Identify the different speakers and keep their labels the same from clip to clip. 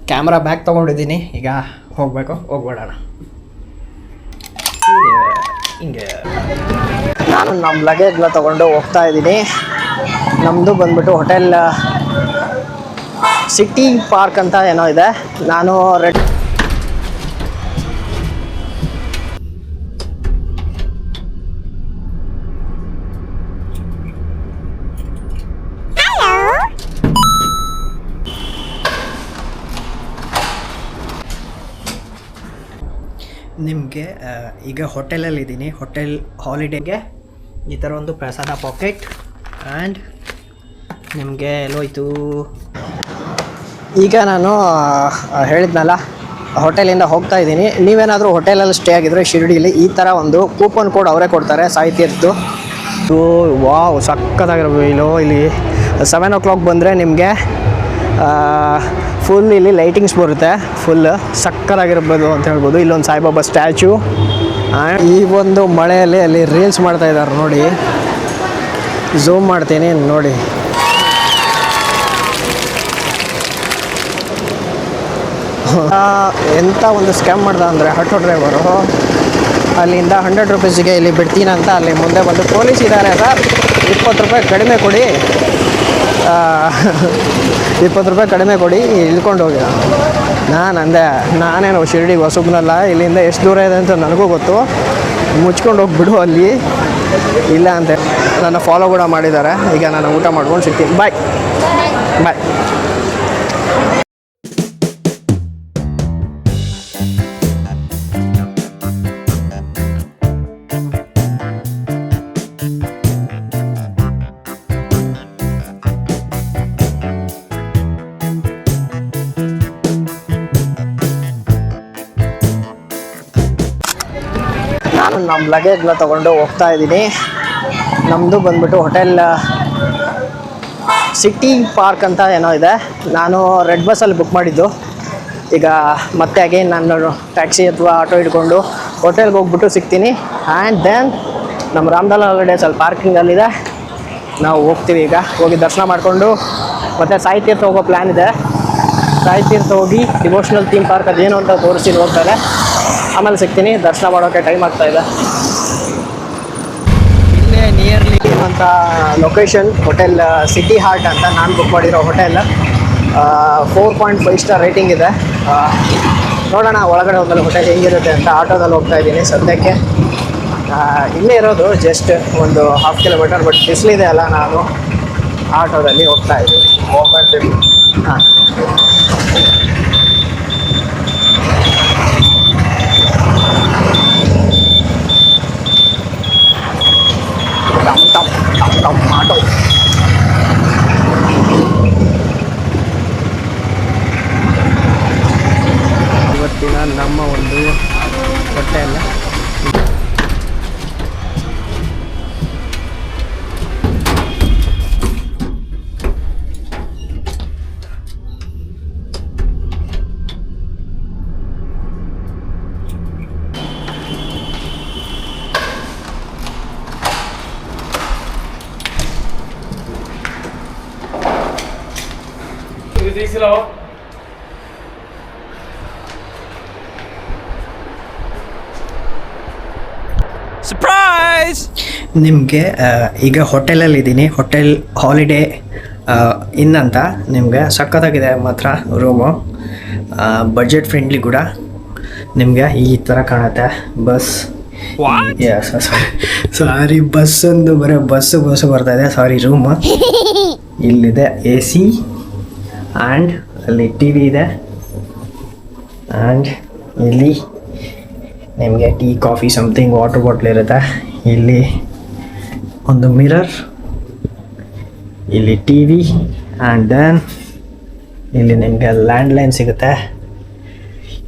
Speaker 1: Camera bag ತೊಗೊಂಡಿದ್ದೀನಿ, ಈಗ ಹೋಗ್ಬೇಡೋಣ. ಹಿಂಗೆ ನಾನು ನಮ್ಮ ಲಗೇಜ್ನ ತೊಗೊಂಡು ಹೋಗ್ತಾ ಇದ್ದೀನಿ. ನಮ್ಮದು ಬಂದ್ಬಿಟ್ಟು ಹೋಟೆಲ್ ಸಿಟಿ ಪಾರ್ಕ್ ಅಂತ ಏನೋ ಇದೆ. ನಾನು ನಿಮಗೆ ಈಗ ಹೋಟೆಲಲ್ಲಿದ್ದೀನಿ. ಹೋಟೆಲ್ ಹಾಲಿಡೇಗೆ ಈ ಥರ ಒಂದು ಪ್ರಸಾದ ಪಾಕೆಟ್ ಆ್ಯಂಡ್ ನಿಮಗೆ ಎಲ್ಲೋಯ್ತು. ಈಗ ನಾನು ಹೇಳಿದ್ನಲ್ಲ ಹೋಟೆಲಿಂದ ಹೋಗ್ತಾ ಇದ್ದೀನಿ. ನೀವೇನಾದರೂ ಹೋಟೆಲಲ್ಲಿ ಸ್ಟೇ ಆಗಿದ್ರೆ ಶಿರ್ಡಿಲಿ ಈ ಥರ ಒಂದು ಕೂಪನ್ ಕೋಡ್ ಅವರೇ ಕೊಡ್ತಾರೆ, ಸಾಹಿತ್ಯದ್ದು. ವಾವ್, ಸಕ್ಕತ್ತಾಗಿರ್ಬೋದು. ಇಲ್ಲಿ 7 o'clock ಬಂದರೆ ನಿಮಗೆ ಫುಲ್ ಇಲ್ಲಿ ಲೈಟಿಂಗ್ಸ್ ಬರುತ್ತೆ, ಫುಲ್ ಸಕ್ಕತ್ತಾಗಿರ್ಬೋದು ಅಂತ ಹೇಳ್ಬೋದು. ಇಲ್ಲೊಂದು ಸಾಯಿಬಾಬಾ ಸ್ಟ್ಯಾಚು ಆ್ಯಂಡ್ ಈ ಒಂದು ಮಳೆಯಲ್ಲಿ ಅಲ್ಲಿ ರೀಲ್ಸ್ ಮಾಡ್ತಾ ಇದ್ದಾರೆ ನೋಡಿ. ಝೂಮ್ ಮಾಡ್ತೀನಿ ನೋಡಿ. ಎಂಥ ಒಂದು ಸ್ಕ್ಯಾಮ್ ಮಾಡ್ದ ಅಂದರೆ ಆಟೋ ಡ್ರೈವರು ಅಲ್ಲಿಂದ 100 rupeesಗೆ ಇಲ್ಲಿ ಬಿಡ್ತೀನಂತ ಅಲ್ಲಿ ಮುಂದೆ ಬಂದು ಪೊಲೀಸ್ ಇದ್ದಾರೆ ಸರ್, 20 ರೂಪಾಯಿ ಕಡಿಮೆ ಕೊಡಿ, 20 ರೂಪಾಯಿ ಕಡಿಮೆ ಕೊಡಿ, ಇಳ್ಕೊಂಡು ಹೋಗಿ. ನಾನೇನು ಶಿರ್ಡಿಗೆ ಹೊಸಬ್ನಲ್ಲ, ಇಲ್ಲಿಂದ ಎಷ್ಟು ದೂರ ಇದೆ ಅಂತ ನನಗೂ ಗೊತ್ತು, ಮುಚ್ಕೊಂಡು ಹೋಗ್ಬಿಡು ಅಲ್ಲಿ ಇಲ್ಲ ಅಂತ ನನ್ನ ಫಾಲೋ ಕೂಡ ಮಾಡಿದ್ದಾರೆ. ಈಗ ನಾನು ಊಟ ಮಾಡ್ಕೊಂಡು ಸಿಗ್ತೀನಿ. ಬಾಯ್. ನಾನು ನಮ್ಮ ಲಗೇಜ್ನ ತೊಗೊಂಡು ಹೋಗ್ತಾ ಇದ್ದೀನಿ. ನಮ್ಮದು ಬಂದ್ಬಿಟ್ಟು ಹೋಟೆಲ್ ಸಿಟಿ ಪಾರ್ಕ್ ಅಂತ ಏನೋ ಇದೆ. ನಾನು ರೆಡ್ ಬಸ್ಸಲ್ಲಿ ಬುಕ್ ಮಾಡಿದ್ದು. ಈಗ ಮತ್ತೆ ಅಗೇನ್ ನಾನು ಟ್ಯಾಕ್ಸಿ ಅಥವಾ ಆಟೋ ಹಿಡ್ಕೊಂಡು ಹೋಟೆಲ್ಗೆ ಹೋಗ್ಬಿಟ್ಟು ಸಿಗ್ತೀನಿ. ಆ್ಯಂಡ್ ದೆನ್ ನಮ್ಮ ರಾಮದಾಲ್ ಹಾಲಿಡೇಸ್ ಅಲ್ಲಿ ಪಾರ್ಕಿಂಗಲ್ಲಿದೆ, ನಾವು ಹೋಗ್ತೀವಿ. ಈಗ ಹೋಗಿ ದರ್ಶನ ಮಾಡಿಕೊಂಡು ಮತ್ತು ಸಾಹಿತ್ಯರ್ಥ ಹೋಗೋ ಪ್ಲ್ಯಾನ್ ಇದೆ. ಸಾಹಿತ್ಯರ್ಥ ಹೋಗಿ ಡಿವೋಷ್ನಲ್ ಥೀಮ್ ಪಾರ್ಕ್ ಅದೇನು ಅಂತ ತೋರಿಸಿ ಹೋಗ್ತಾರೆ. ಆಮೇಲೆ ಸಿಗ್ತೀನಿ. ದರ್ಶನ ಮಾಡೋಕ್ಕೆ ಟೈಮ್ ಆಗ್ತಾಯಿದೆ. ಇಲ್ಲೇ ನಿಯರ್ಲಿ ಅಂತ ಲೊಕೇಶನ್ ಹೋಟೆಲ್ ಸಿಟಿ ಹಾರ್ಟ್ ಅಂತ ನಾನು ಬುಕ್ ಮಾಡಿರೋ ಹೋಟೆಲ್. 4.5 ಸ್ಟಾರ್ ರೇಟಿಂಗ್ ಇದೆ. ನೋಡೋಣ ಒಳಗಡೆ ಹೋಗಲು ಹೋಟೆಲ್ ಹೇಗಿರುತ್ತೆ ಅಂತ. ಆಟೋದಲ್ಲಿ ಹೋಗ್ತಾ ಇದ್ದೀನಿ ಸದ್ಯಕ್ಕೆ. ಇಲ್ಲೇ ಇರೋದು ಜಸ್ಟ್ ಒಂದು 1/2 kilometer, ಬಟ್ ಬಿಸಿಲಿದೆ ಅಲ್ಲ, ನಾನು ಆಟೋದಲ್ಲಿ ಹೋಗ್ತಾ ಇದ್ದೀನಿ. ಹಾಂ, ಆಟೋ. ಇವತ್ತಿನ ನಮ್ಮ ಒಂದು ಹೋಟೆಲ್
Speaker 2: ಸರ್ಪ್ರೈಸ್.
Speaker 1: ನಿಮಗೆ ಈಗ ಹೋಟೆಲಲ್ಲಿದ್ದೀನಿ. ಹೋಟೆಲ್ ಹಾಲಿಡೇ ಇನ್ ಅಂತ. ನಿಮಗೆ ಸಖತ್ತಾಗಿದೆ ಮಾತ್ರ ರೂಮು, ಬಜೆಟ್ ಫ್ರೆಂಡ್ಲಿ ಕೂಡ. ನಿಮಗೆ ಈ ಥರ ಕಾಣುತ್ತೆ. ಬಸ್ ಸಾರಿ ಬಸ್ಸೊಂದು ಬಸ್ಸು ಬರ್ತಾಯಿದೆ. ಸಾರಿ, ರೂಮು ಇಲ್ಲಿದೆ. AC ಆ್ಯಂಡ್ ಅಲ್ಲಿ TV ಇದೆ. ಆ್ಯಂಡ್ ಇಲ್ಲಿ ನಿಮಗೆ tea, coffee, something water bottle ಇರುತ್ತೆ. ಇಲ್ಲಿ ಒಂದು ಮಿರರ್, ಇಲ್ಲಿ TV ಆ್ಯಂಡ್ ದೆನ್ ಇಲ್ಲಿ ನಿಮಗೆ ಲ್ಯಾಂಡ್ಲೈನ್ ಸಿಗುತ್ತೆ.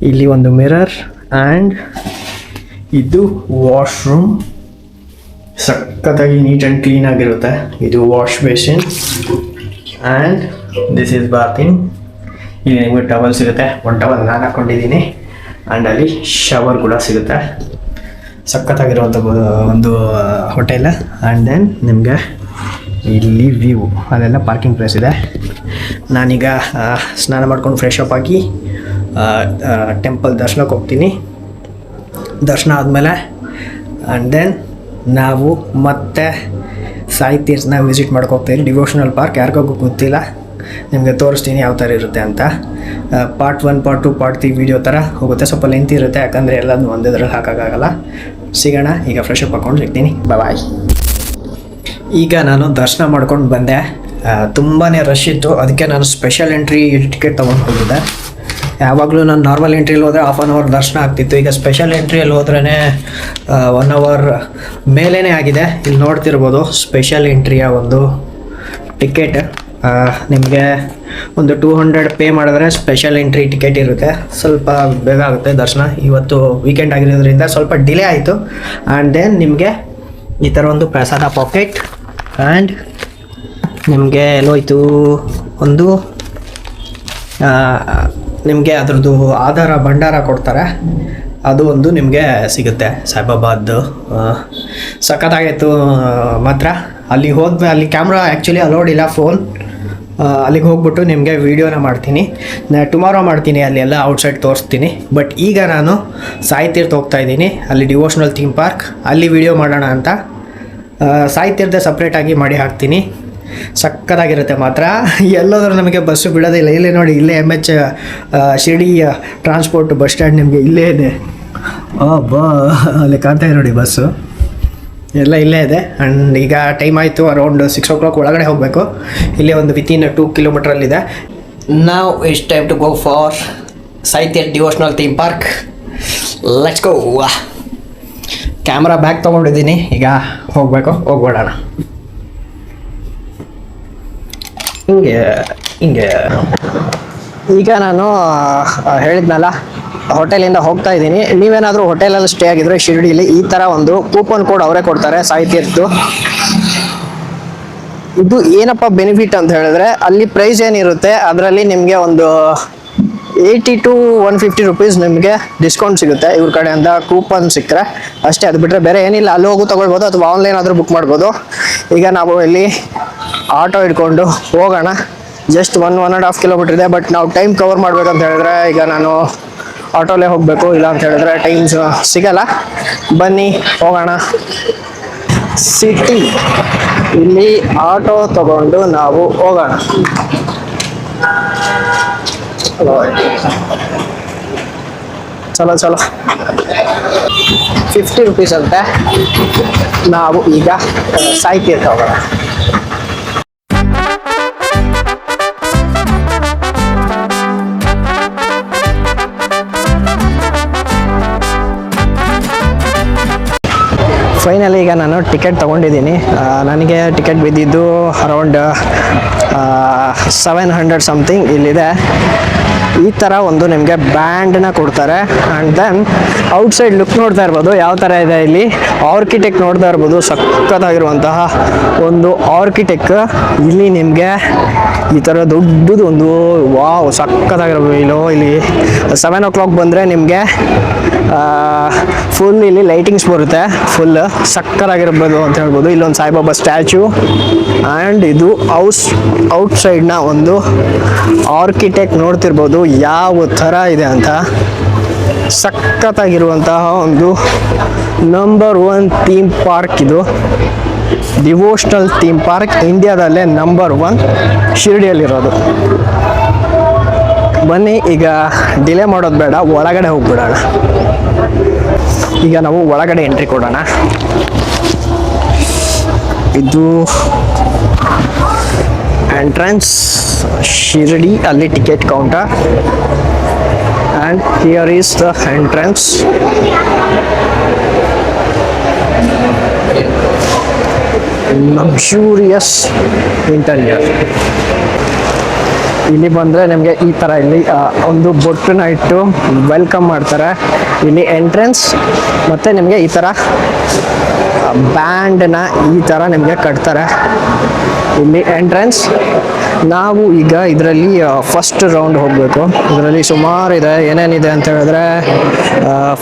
Speaker 1: ಇಲ್ಲಿ ಒಂದು ಮಿರರ್ ಆ್ಯಂಡ್ ಇದು ವಾಶ್ರೂಮ್. ಸಖತ್ತಾಗಿ ನೀಟ್ ಆ್ಯಂಡ್ ಕ್ಲೀನಾಗಿರುತ್ತೆ. ಇದು wash basin and this is bathing. ಇಲ್ಲಿ ನಿಮಗೆ ಟವಲ್ ಸಿಗುತ್ತೆ. ಒಂದು ಟವಲ್ ನಾನು ಹಾಕ್ಕೊಂಡಿದ್ದೀನಿ. ಆ್ಯಂಡ್ ಅಲ್ಲಿ ಶವರ್ ಕೂಡ ಸಿಗುತ್ತೆ. ಸಖತ್ತಾಗಿರುವಂಥ ಒಂದು ಹೋಟೆಲ್. ಆ್ಯಂಡ್ ದೆನ್ ನಿಮಗೆ ಇಲ್ಲಿ ವ್ಯೂ, ಅಲ್ಲೆಲ್ಲ ಪಾರ್ಕಿಂಗ್ ಪ್ಲೇಸ್ ಇದೆ. ನಾನೀಗ ಸ್ನಾನ ಮಾಡ್ಕೊಂಡು ಫ್ರೆಶ್ ಅಪ್ ಆಗಿ ಟೆಂಪಲ್ ದರ್ಶನಕ್ಕೆ ಹೋಗ್ತೀನಿ. ದರ್ಶನ ಆದಮೇಲೆ ಆ್ಯಂಡ್ ದೆನ್ ನಾವು ಮತ್ತೆ ಸಾಯಿ ತೀರ್ಥನ ವಿಸಿಟ್ ಮಾಡೋಕೆ ಹೋಗ್ತಾಯಿದ್ವಿ. ಡಿವೋಷನಲ್ ಪಾರ್ಕ್ ಯಾರಿಗೂ ಗೊತ್ತಿಲ್ಲ, ನಿಮಗೆ ತೋರಿಸ್ತೀನಿ ಯಾವ ಥರ ಇರುತ್ತೆ ಅಂತ. ಪಾರ್ಟ್ 1 ಪಾರ್ಟ್ 2 ಪಾರ್ಟ್ 3 ವೀಡಿಯೋ ಥರ ಹೋಗುತ್ತೆ, ಸ್ವಲ್ಪ ಲೆಂತ್ ಇರುತ್ತೆ ಯಾಕಂದರೆ ಎಲ್ಲದನ್ನು ಒಂದೇದ್ರಲ್ಲಿ ಹಾಕೋಕ್ಕಾಗಲ್ಲ. ಸಿಗೋಣ, ಈಗ ಫ್ರೆಶ್ ಅಪ್ ಹಾಕ್ಕೊಂಡು ಸಿಗ್ತೀನಿ. ಬಾಯ್. ಈಗ ನಾನು ದರ್ಶನ ಮಾಡ್ಕೊಂಡು ಬಂದೆ. ತುಂಬಾ ರಶ್ ಇತ್ತು, ಅದಕ್ಕೆ ನಾನು ಸ್ಪೆಷಲ್ ಎಂಟ್ರಿ ಟಿಕೆಟ್ ತೊಗೊಂಡು ಹೋಗಿದ್ದೆ. ಯಾವಾಗಲೂ ನಾನು ನಾರ್ಮಲ್ ಎಂಟ್ರಿಯಲ್ಲಿ ಹೋದರೆ ಹಾಫ್ ಆನ್ ಅವರ್ ದರ್ಶನ ಆಗ್ತಿತ್ತು. ಈಗ ಸ್ಪೆಷಲ್ ಎಂಟ್ರಿಯಲ್ಲಿ ಹೋದ್ರೇ 1 ಅವರ್ ಮೇಲೇ ಆಗಿದೆ. ಇಲ್ಲಿ ನೋಡ್ತಿರ್ಬೋದು ಸ್ಪೆಷಲ್ ಎಂಟ್ರಿಯ ಒಂದು ಟಿಕೆಟ್. ನಿಮಗೆ ಒಂದು 200 ಪೇ ಮಾಡಿದ್ರೆ ಸ್ಪೆಷಲ್ ಎಂಟ್ರಿ ಟಿಕೆಟ್ ಇರುತ್ತೆ. ಸ್ವಲ್ಪ ಬೇಗ ಆಗುತ್ತೆ ದರ್ಶನ. ಇವತ್ತು ವೀಕೆಂಡ್ ಆಗಿರೋದ್ರಿಂದ ಸ್ವಲ್ಪ ಡಿಲೇ ಆಯಿತು. ಆ್ಯಂಡ್ ದೆನ್ ನಿಮಗೆ ಈ ಥರ ಒಂದು ಪ್ರಸಾದ ಪಾಕೆಟ್ ಆ್ಯಂಡ್ ನಿಮಗೆ ಎಲ್ಲೋಯ್ತು ಒಂದು ನಿಮಗೆ ಅದರದ್ದು ಆಧಾರ ಭಂಡಾರ ಕೊಡ್ತಾರೆ, ಅದು ಒಂದು ನಿಮಗೆ ಸಿಗುತ್ತೆ. ಸಾಯಿಬಾಬಾದ್ದು ಸಖತ್ತಾಗಿತ್ತು ಮಾತ್ರ. ಅಲ್ಲಿಗೆ ಹೋದ್ಮೇಲೆ ಅಲ್ಲಿ ಕ್ಯಾಮ್ರಾ ಆ್ಯಕ್ಚುಲಿ ಅಲೋಡ್ ಇಲ್ಲ, ಫೋನ್. ಅಲ್ಲಿಗೆ ಹೋಗ್ಬಿಟ್ಟು ನಿಮಗೆ ವೀಡಿಯೋನ ಮಾಡ್ತೀನಿ. ಟುಮಾರೋ ಮಾಡ್ತೀನಿ, ಅಲ್ಲಿ ಎಲ್ಲ ಔಟ್ಸೈಡ್ ತೋರಿಸ್ತೀನಿ. ಬಟ್ ಈಗ ನಾನು ಸಾಯಿ ತೀರ್ಥ ಹೋಗ್ತಾಯಿದ್ದೀನಿ, ಅಲ್ಲಿ ಡಿವೋಷನಲ್ ಥೀಮ್ ಪಾರ್ಕ್, ಅಲ್ಲಿ ವೀಡಿಯೋ ಮಾಡೋಣ ಅಂತ. ಸಾಯಿ ತೀರ್ಥ ಸಪ್ರೇಟಾಗಿ ಮಾಡಿ ಹಾಕ್ತೀನಿ. ಸಕ್ಕತ್ತಾಗಿರುತ್ತೆ ಮಾತ್ರ. ಎಲ್ಲೋದ್ರೂ ನಮಗೆ ಬಸ್ಸು ಬಿಡೋದಿಲ್ಲ. ಇಲ್ಲೇ ನೋಡಿ, ಇಲ್ಲೇ MH Shirdi transport bus stand ನಿಮಗೆ ಇಲ್ಲೇ ಇದೆ. ಅಲ್ಲಿ ಕಾಣ್ತಾ ಇದೆ ನೋಡಿ ಬಸ್ಸು, ಎಲ್ಲ ಇಲ್ಲೇ ಇದೆ. ಆ್ಯಂಡ್ ಈಗ ಟೈಮ್ ಆಯಿತು, ಅರೌಂಡ್ 6 o'clock ಒಳಗಡೆ ಹೋಗಬೇಕು. ಇಲ್ಲೇ ಒಂದು ವಿತಿನ್ 2 ಕಿಲೋಮೀಟ್ರಲ್ಲಿದೆ. ನಾವು it's time to go for Sai Teertha devotional theme park. Let's go. Camera bag ತೊಗೊಂಡಿದ್ದೀನಿ, ಈಗ ಹೋಗ್ಬೇಡೋಣ. ಹಿಂಗೆ ಈಗ ನಾನು ಹೇಳಿದ್ನಲ್ಲ, ಹೋಟೆಲಿಂದ ಹೋಗ್ತಾ ಇದ್ದೀನಿ. ನೀವೇನಾದರೂ ಹೋಟೆಲಲ್ಲಿ ಸ್ಟೇ ಆಗಿದ್ರೆ ಶಿರ್ಡಿಲಿ ಈ ಥರ ಒಂದು ಕೂಪನ್ ಕೋಡ್ ಅವರೇ ಕೊಡ್ತಾರೆ ಸಾಯಿ ತೀರ್ಥದ್ದು. ಇದು ಏನಪ್ಪ ಬೆನಿಫಿಟ್ ಅಂತ ಹೇಳಿದ್ರೆ, ಅಲ್ಲಿ ಪ್ರೈಸ್ ಏನಿರುತ್ತೆ ಅದರಲ್ಲಿ ನಿಮಗೆ ಒಂದು 80 to 150 rupees ನಿಮಗೆ ಡಿಸ್ಕೌಂಟ್ ಸಿಗುತ್ತೆ ಇವ್ರ ಕಡೆಯಿಂದ ಕೂಪನ್ ಸಿಕ್ಕರೆ ಅಷ್ಟೇ. ಅದು ಬಿಟ್ಟರೆ ಬೇರೆ ಏನಿಲ್ಲ. ಅಲ್ಲಿ ಹೋಗು ತೊಗೊಳ್ಬೋದು ಅಥವಾ ಆನ್ಲೈನ್ ಆದರೂ ಬುಕ್ ಮಾಡ್ಬೋದು. ಈಗ ನಾವು ಇಲ್ಲಿ ಆಟೋ ಹಿಡ್ಕೊಂಡು ಹೋಗೋಣ. ಜಸ್ಟ್ 1.5 kilometer ಇದೆ. ಬಟ್ ನಾವು ಟೈಮ್ ಕವರ್ ಮಾಡ್ಬೇಕಂತ ಹೇಳಿದ್ರೆ ಈಗ ನಾನು ಆಟೋಲೇ ಹೋಗಬೇಕು, ಇಲ್ಲ ಅಂತ ಹೇಳಿದ್ರೆ ಟೈಮ್ ಸಿಗಲ್ಲ. ಬನ್ನಿ ಹೋಗೋಣ. ಸಿಟಿ ಇಲ್ಲಿ ಆಟೋ ತಗೊಂಡು ನಾವು ಹೋಗೋಣ. ಚಲೋ 50 rupees ಅಂತೆ. ನಾವು ಈಗ ಸಾಯಿ ತೀರ್ಥ ಹೋಗೋಣ. ಫೈನಲಿ ಈಗ ನಾನು ಟಿಕೆಟ್ ತೊಗೊಂಡಿದ್ದೀನಿ. ನನಗೆ ಟಿಕೆಟ್ ಬಿದ್ದಿದ್ದು ಅರೌಂಡ್ 700 ಸಮಥಿಂಗ್. ಇಲ್ಲಿದೆ ಈ ಥರ ಒಂದು ನಿಮಗೆ ಬ್ಯಾಂಡನ್ನ ಕೊಡ್ತಾರೆ. ಆ್ಯಂಡ್ ದೆನ್ ಔಟ್ಸೈಡ್ ಲುಕ್ ನೋಡ್ತಾ ಇರ್ಬೋದು ಯಾವ ಥರ ಇದೆ. ಇಲ್ಲಿ ಆರ್ಕಿಟೆಕ್ಟ್ ನೋಡ್ತಾ ಇರ್ಬೋದು, ಸಖತ್ತಾಗಿರುವಂತಹ ಒಂದು ಆರ್ಕಿಟೆಕ್ಟ್. ಇಲ್ಲಿ ನಿಮಗೆ ಈ ಥರ ದೊಡ್ಡದು ಒಂದು ವಾವ್ ಸಖತ್ತಾಗಿರ್ಬೋದು. ಇಲ್ಲಿ 7 o'clock ಬಂದರೆ ನಿಮಗೆ ಫುಲ್ ಇಲ್ಲಿ ಲೈಟಿಂಗ್ಸ್ ಬರುತ್ತೆ, ಫುಲ್ ಸಕ್ಕತ್ತಾಗಿರ್ಬೋದು ಅಂತ ಹೇಳ್ಬೋದು. ಇಲ್ಲೊಂದು ಸಾಯಿಬಾಬಾ ಸ್ಟ್ಯಾಚು ಆ್ಯಂಡ್ ಇದು ಔಟ್ಸೈಡ್ನ ಒಂದು ಆರ್ಕಿಟೆಕ್ಟ್ ನೋಡ್ತಿರ್ಬೋದು ಯಾವ ಥರ ಇದೆ ಅಂತ. ಸಖತ್ತಾಗಿರುವಂತಹ ಒಂದು ನಂಬರ್ 1 ಥೀಮ್ ಪಾರ್ಕ್ ಇದು. ಡಿವೋಷನಲ್ ಥೀಮ್ ಪಾರ್ಕ್ ಇಂಡಿಯಾದಲ್ಲೇ ನಂಬರ್ 1 ಶಿರ್ಡಿಯಲ್ಲಿರೋದು. ಬನ್ನಿ ಈಗ ಡಿಲೇ ಮಾಡೋದು ಬೇಡ, ಒಳಗಡೆ ಹೋಗ್ಬಿಡೋಣ. ಈಗ ನಾವು ಒಳಗಡೆ ಎಂಟ್ರಿ ಕೊಡೋಣ. ಇದು ಎಂಟ್ರೆನ್ಸ್ ಶಿರ್ಡಿ, ಅಲ್ಲಿ ticket counter. And here is the entrance. Luxurious interior. ಇಲ್ಲಿ ಬಂದರೆ ನಿಮಗೆ ಈ ಥರ ಇಲ್ಲಿ ಒಂದು ಬೊಟ್ಟನ್ನ ಇಟ್ಟು ವೆಲ್ಕಮ್ ಮಾಡ್ತಾರೆ. ಇಲ್ಲಿ ಎಂಟ್ರೆನ್ಸ್ ಮತ್ತು ನಿಮಗೆ ಈ ಥರ ಬ್ಯಾಂಡ್ನ ಈ ಥರ ನಿಮಗೆ ಕಟ್ತಾರೆ. ಇಲ್ಲಿ ಎಂಟ್ರೆನ್ಸ್. ನಾವು ಈಗ ಇದರಲ್ಲಿ ಫಸ್ಟ್ ರೌಂಡ್ ಹೋಗಬೇಕು. ಇದರಲ್ಲಿ ಸುಮಾರು ಇದೆ. ಏನೇನಿದೆ ಅಂತ ಹೇಳಿದ್ರೆ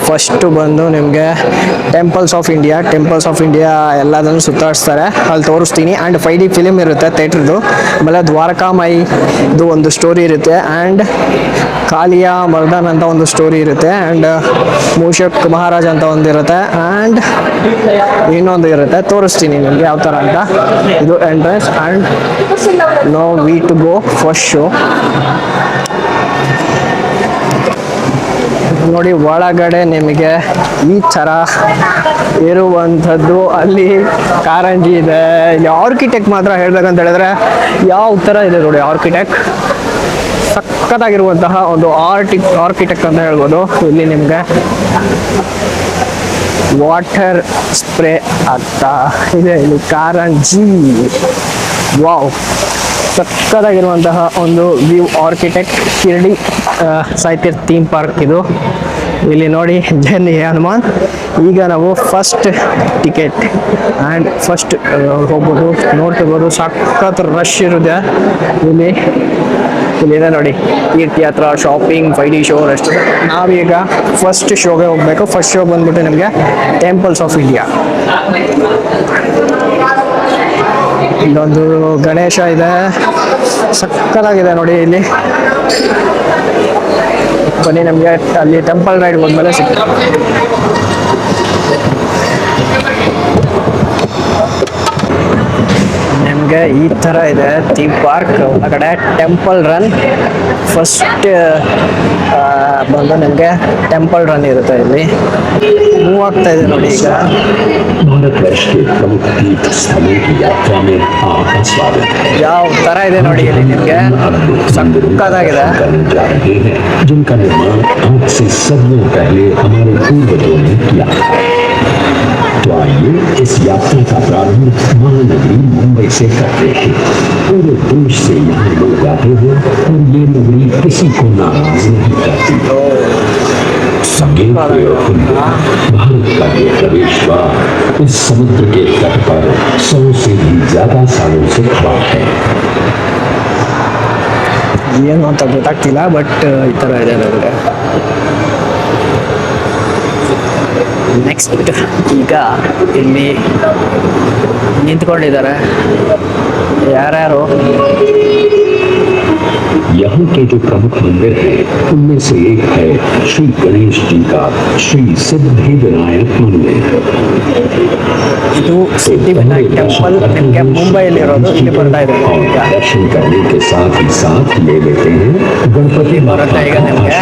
Speaker 1: ಫಸ್ಟು ಬಂದು ನಿಮಗೆ ಟೆಂಪಲ್ಸ್ ಆಫ್ ಇಂಡಿಯಾ ಎಲ್ಲದನ್ನು ಸುತ್ತಾಡಿಸ್ತಾರೆ. ಅಲ್ಲಿ ತೋರಿಸ್ತೀನಿ. ಆ್ಯಂಡ್ 5D ಫಿಲಿಮ್ ಇರುತ್ತೆ ಥಿಯೇಟ್ರದ್ದು. ಆಮೇಲೆ ದ್ವಾರಕಾಮಾಯಿದು ಒಂದು ಸ್ಟೋರಿ ಇರುತ್ತೆ. ಆ್ಯಂಡ್ ಕಾಲಿಯಾ ಮರ್ದನ್ ಅಂತ ಒಂದು ಸ್ಟೋರಿ ಇರುತ್ತೆ. ಆ್ಯಂಡ್ ಮೂಷಕ್ ಮಹಾರಾಜ್ ಅಂತ ಒಂದು ಇರುತ್ತೆ. ಆ್ಯಂಡ್ ಇನ್ನೊಂದು ಇರುತ್ತೆ, ತೋರಿಸ್ತೀನಿ ನಿಮಗೆ ಯಾವ ಥರ ಅಂತ. ಇದು entrance. And now we to go first show. ನೋಡಿ ಒಳಗಡೆ ನಿಮಗೆ ಈ ಥರ ಇರುವಂಥದ್ದು. ಅಲ್ಲಿ ಕಾರಂಜಿ ಇದೆ. ಇಲ್ಲಿ ಆರ್ಕಿಟೆಕ್ಟ್ ಮಾತ್ರ ಹೇಳ್ಬೇಕಂತ ಹೇಳಿದ್ರೆ ಯಾವ ಥರ ಇದೆ ನೋಡಿ. ಆರ್ಕಿಟೆಕ್ಟ್ ಸಖತ್ತಾಗಿರುವಂತಹ ಒಂದು ಆರ್ಕಿಟೆಕ್ಟ್ ಅಂತ ಹೇಳ್ಬೋದು. ಇಲ್ಲಿ ನಿಮಗೆ ವಾಟರ್ ಸ್ಪ್ರೇ ಆಗ್ತಾ ಇದೆ. ಇಲ್ಲಿ ಕಾರಂಜಿ. ವಾವ್, ಸಕ್ಕತ್ತಾಗಿರುವಂತಹ ಒಂದು ವ್ಯೂ. ಆರ್ಕಿಟೆಕ್ಟ್ ಶಿರ್ಡಿ ಸಾಹಿತ್ಯ ಥೀಮ್ ಪಾರ್ಕ್ ಇದು. ಇಲ್ಲಿ ನೋಡಿ ಜೈ ಹನುಮಾನ್. ಈಗ ನಾವು ಫಸ್ಟ್ ಟಿಕೆಟ್ ಆ್ಯಂಡ್ ಫಸ್ಟ್ ಹೋಗ್ಬೋದು. ನೋಡ್ತಿರ್ಬೋದು ಸಖತ್ ರಶ್ ಇರುತ್ತೆ ಇಲ್ಲಿ. ಇಲ್ಲಿದೆ ನೋಡಿ ತೀರ್ಥಯಾತ್ರ, ಶಾಪಿಂಗ್, 5D ಶೋ, ರೆಸ್ಟೋರೆಂಟ್. ನಾವೀಗ ಫಸ್ಟ್ ಶೋಗೆ ಹೋಗಬೇಕು. ಫಸ್ಟ್ ಶೋ ಬಂದ್ಬಿಟ್ಟು ನಿಮಗೆ ಟೆಂಪಲ್ಸ್ ಆಫ್ ಇಂಡಿಯಾ. ಇಲ್ಲೊಂದು ಗಣೇಶ ಇದೆ, ಸಕ್ಕತ್ತಾಗಿದೆ ನೋಡಿ. ಇಲ್ಲಿ ಬನ್ನಿ, ನಮಗೆ ಅಲ್ಲಿ ಟೆಂಪಲ್ ರೈಡ್ ಹೋದ್ಮೇಲೆ ಸಿಗ್ತದೆ. ನಿಮಗೆ ಈ ಥರ ಇದೆ ಥೀಮ್ ಪಾರ್ಕ್. ಒಳಗಡೆ ಟೆಂಪಲ್ ರನ್ ಫಸ್ಟ್ ಬಂದು ನಿಮಗೆ ಟೆಂಪಲ್ ರನ್ ಇರುತ್ತೆ. ಇಲ್ಲಿ ಮೂವ್ ಆಗ್ತಾ ಇದೆ ನೋಡಿ. ಈಗ ಯಾವ ಥರ ಇದೆ ನೋಡಿ. ಇಲ್ಲಿ ನಿಮಗೆ ಸಕ್ಕತ್ತಾಗಿದೆ.
Speaker 2: जिनका निर्माण आज से सदियों पहले हमारे पूर्वजों ने किया। तो आइए इस यात्रा का प्रारंभ महानगरी मुंबई से करते हैं। पूरे देश से यहाँ लोग आते हैं और ये नगरी किसी को नाराज नहीं करती। भारत का ये प्रवेश द्वार इस समुद्र के तट पर 100 से भी ज्यादा सालों से खड़ा है।
Speaker 1: ಏನು ಅಂತ ಗೊತ್ತಾಗ್ತಿಲ್ಲ, ಬಟ್ ಈ ಥರ ಇದೆ ನನಗೆ. ನೆಕ್ಸ್ಟ್ ಈಗ ಇಲ್ಲಿ ನಿಂತ್ಕೊಂಡಿದ್ದಾರೆ ಯಾರ್ಯಾರು.
Speaker 2: यहाँ के जो प्रमुख मंदिर हैं उनमें से एक है श्री गणेश जी का श्री सिद्धिविनायक मंदिर।
Speaker 1: ಇದು ಸಿದ್ಧಿವಿನಾಯಕ್ ಟೆಂಪಲ್ ನಿಮಗೆ ಮುಂಬೈಯಲ್ಲಿರೋದು. ಇಲ್ಲಿ ಬರ್ತಾ ಇದೆ.
Speaker 2: दर्शन करने के साथ ही साथ ले लेते हैं गणपति
Speaker 1: बरता है निಮಗೆ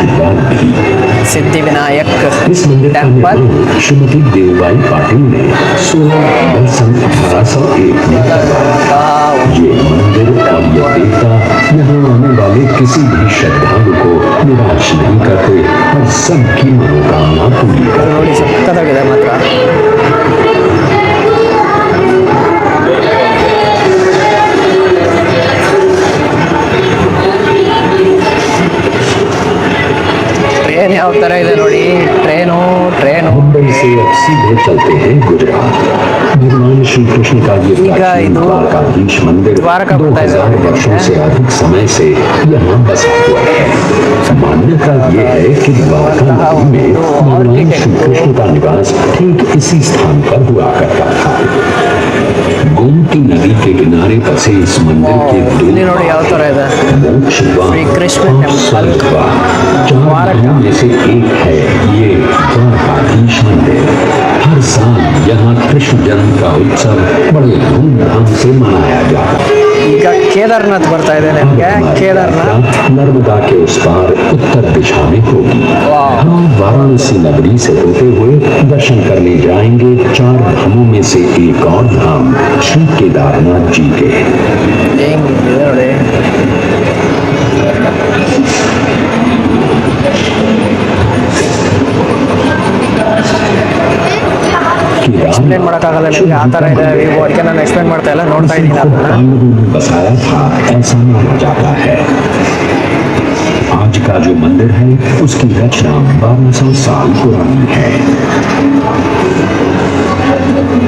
Speaker 1: सिद्धिविनायक
Speaker 2: इस मंदिर का
Speaker 1: टेंपल
Speaker 2: श्रीमती देवबाई पाटिल ने 16 अप्रैल सन 1801 में ये मंदिर और ये देवता यहाँ आने वाले किसी भी श्रद्धालु को निराश नहीं करते और सबकी मनोकामना पूरी करते।
Speaker 1: ನೋಡಿ ಸಕ್ಕತ್ತಾಗಿದೆ ಮಾತ್ರ. ट्रेन ಯಾವ ತರ ಇದೆ ನೋಡಿ. ट्रेनो
Speaker 2: मुंबई से अब सीधे चलते हैं गुजरात। भगवान श्री कृष्ण का ये प्राचीन द्वारकाधीश मंदिर 2000 वर्षों से अधिक समय से यहाँ बसा हुआ है। मान्यता ये है कि द्वारका नगरी में भगवान श्री कृष्ण का निवास ठीक इसी स्थान पर हुआ करता था। गोमती नदी के किनारे बसे इस मंदिर के
Speaker 1: ನೋಡಿ ಯಾವ ತರ ಇದೆ. श्री कृष्ण टेंपल
Speaker 2: द्वारका में से एक है ये द्वारकाधीश मंदिर। हर साल यहाँ कृष्ण जन्म का उत्सव बड़े धूमधाम से मनाया जाता है।
Speaker 1: ಈಗ ಕೇದಾರನಾಥ್ ಬರ್ತಾ ಇದೆ ನಿಮಗೆ. ಕೇದಾರನಾಥ್
Speaker 2: नर्मदा के उस पार उत्तर दिशा में होगी। हम वाराणसी नगरी से होते हुए दर्शन करने जाएंगे 4 धामों में से एक और धाम श्री केदारनाथ जी के। एक्सप्लेन ಮಾಡೋಕ್ಕಾಗಲ್ಲ ನಿಮಗೆ. ಆ ಥರ ಇದೆ ವ್ಯೂ. ಅದಕ್ಕೆ ನಾನು ಎಕ್ಸ್ಪ್ಲೇನ್ ಮಾಡ್ತಾ ಇಲ್ಲ, ನೋಡ್ತಾ ಇದ್ದೀನಿ ಅದನ್ನ. बसाया था ऐसा माना जाता है। आज का जो मंदिर है उसकी रचना 1200 साल पुरानी है।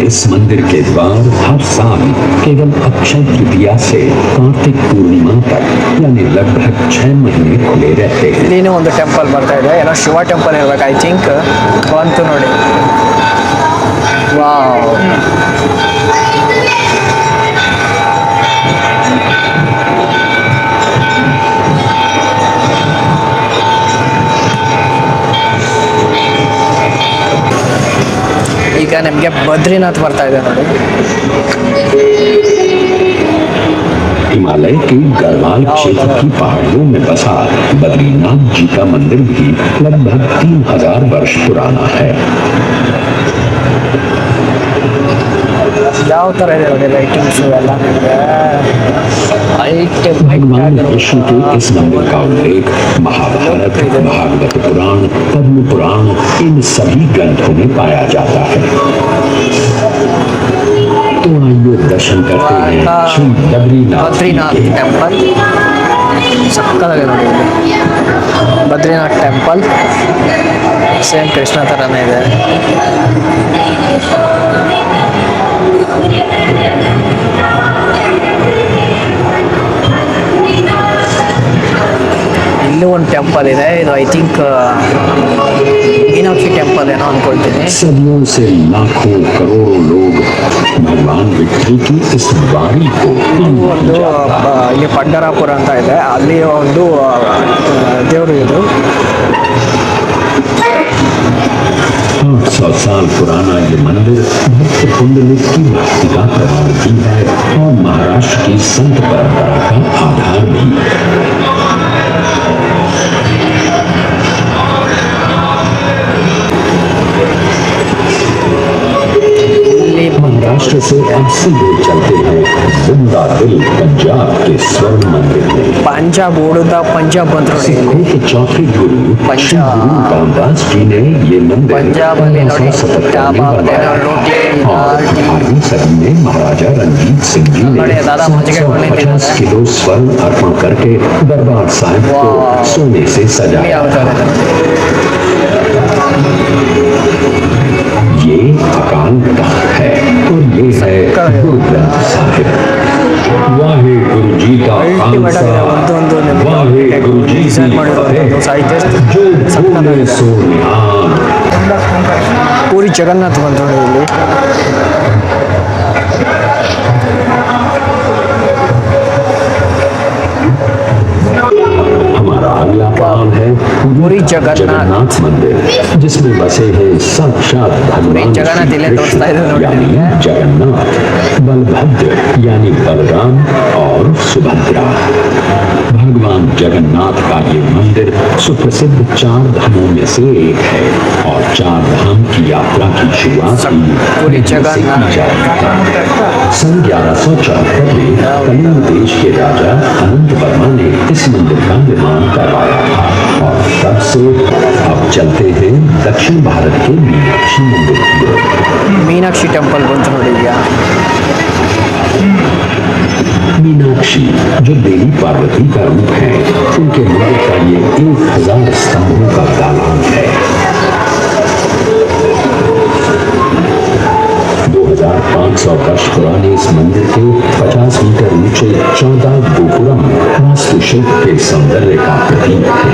Speaker 2: इस मंदिर के द्वार हर साल केवल अक्षय तृतीया से कार्तिक पूर्णिमा तक यानी लगभग 6 महीने खुले रहते हैं।
Speaker 1: ಇಲ್ಲಿನೂ ಒಂದು ಟೆಂಪಲ್ ಬರ್ತಾ ಇದೆ, ಏನೋ ಶಿವ ಟೆಂಪಲ್ ಇರ್ಬೇಕು ಐ ಥಿಂಕ್. ಬಂತು ನೋಡಿ, ವಾವ್. ಈಗ ನಿಮಗೆ ಬದ್ರಿನಾಥ್ ಬರ್ತಾ ಇದೆ ನೋಡಿ.
Speaker 2: हिमालय के गढ़वाल क्षेत्र की पहाड़ियों में बसा बद्रीनाथ जी का मंदिर भी लगभग 3000 वर्ष पुराना है।
Speaker 1: ಯಾವ ಥರ ಇದೆ ನೋಡಿ ಲೈಟಿಂಗ್ಸ್ ಎಲ್ಲ.
Speaker 2: भगवान विष्णु के इस मंदिर का उल्लेख महाभारत, भागवत पुराण, पद्म पुराण इन सभी ग्रंथों में पाया जाता है। तो आइए दर्शन करते हैं श्री बद्रीनाथ
Speaker 1: ಟೆಂಪಲ್. ಸಕ್ಕತ್ತಾಗಿದೆ ನೋಡಿ ಇಲ್ಲಿ ಬದ್ರಿನಾಥ್ ಟೆಂಪಲ್. ಸೇಮ್ ಕೃಷ್ಣ ಥರನೇ ಇದೆ. ಇಲ್ಲೂ ಒಂದು ಟೆಂಪಲ್ ಇದೆ, ಇದು ಐ ಥಿಂಕ್ ಮೀನಾಕ್ಷಿ ಟೆಂಪಲ್ ಏನೋ ಅಂದ್ಕೊಳ್ತೀನಿ.
Speaker 2: सदियों से लाखों करोड़ों लोग भगवान विष्णु की इस वाणी को
Speaker 1: ಒಂದು ಇಲ್ಲಿ ಪಂಡರಾಪುರ ಅಂತ ಇದೆ, ಅಲ್ಲಿ ಒಂದು ದೇವರು ಇದು.
Speaker 2: 800 साल पुराना ये मंदिर भक्त कुंडलिक की भक्ति का प्रमाण भी है और महाराष्ट्र की संत परंपरा का आधार भी। महाराष्ट्र से अब सीधे चलते हैं जिंदा दिल पंजाब के स्वर्ण मंदिर में।
Speaker 1: ಪಂಜಾಬ್ ಓಡುದ ಪಂಜಾಬ್ ಬಂತು ನೋಡಿ ಇಲ್ಲಿ.
Speaker 2: सिखों के चौथे गुरु श्री गुरु रामदास जी ने ये मंदिर
Speaker 1: पंजाब वाले नोटी,
Speaker 2: 1677
Speaker 1: ढाबा
Speaker 2: में
Speaker 1: वाले
Speaker 2: बनवाया
Speaker 1: रोटी,
Speaker 2: था और
Speaker 1: दाल, टी।
Speaker 2: 18वीं सदी में महाराजा रणजीत सिंह जी ने
Speaker 1: बड़े दादा मुझे क्या बोलने थे
Speaker 2: 750
Speaker 1: दादा?
Speaker 2: किलो स्वर्ण अर्पण करके दरबार साहिब को
Speaker 1: वाह।
Speaker 2: सोने से सजाया। ये अकाल तख्त है और ये है गुरु ग्रंथ साहिब। वाहे गुरु जी का खालसा, वाहे गुरु जी की फतेह, जो भूले सो निहाल।
Speaker 1: ಪೂರಿ ಜಗನ್ನಾಥ್ ಬಂತು ನೋಡಿ ಇಲ್ಲಿ.
Speaker 2: हमारा अगला काम है
Speaker 1: पूरी जगन्नाथ
Speaker 2: मंदिर, जिसमें बसे हैं साक्षात भगवान
Speaker 1: जगन्नाथ
Speaker 2: श्री
Speaker 1: इले तोरिಸ್ತಾ
Speaker 2: कृष्ण
Speaker 1: ಇದ್ದಾರೆ ನೋಡಿ
Speaker 2: यानी
Speaker 1: ನಿಮಗೆ.
Speaker 2: जगन्नाथ, बलभद्र यानी बलराम और सुभद्रा। भगवान जगन्नाथ का ये मंदिर सुप्रसिद्ध 4 धामों में से एक है और 4 धाम की यात्रा की शुरुआत
Speaker 1: पूरी जगन्नाथ
Speaker 2: सन 1174 में कलिंग देश के राजा अनंत वर्मा ने इस मंदिर का निर्माण करवाया था और तब से अब चलते हैं दक्षिण भारत के मीनाक्षी मंदिर की ओर।
Speaker 1: ಮೀನಾಕ್ಷಿ ಟೆಂಪಲ್ ಬಂತು ನೋಡಿ ಈಗ.
Speaker 2: मीनाक्षी जो देवी पार्वती का रूप है, उनके मंदिर का ये 1000 स्तंभों का दालान है। 2500 वर्ष पुराने इस मंदिर के 50 मीटर ऊंचे 14 गोपुरम वास्तुशिल्प के सौंदर्य का प्रतीक है।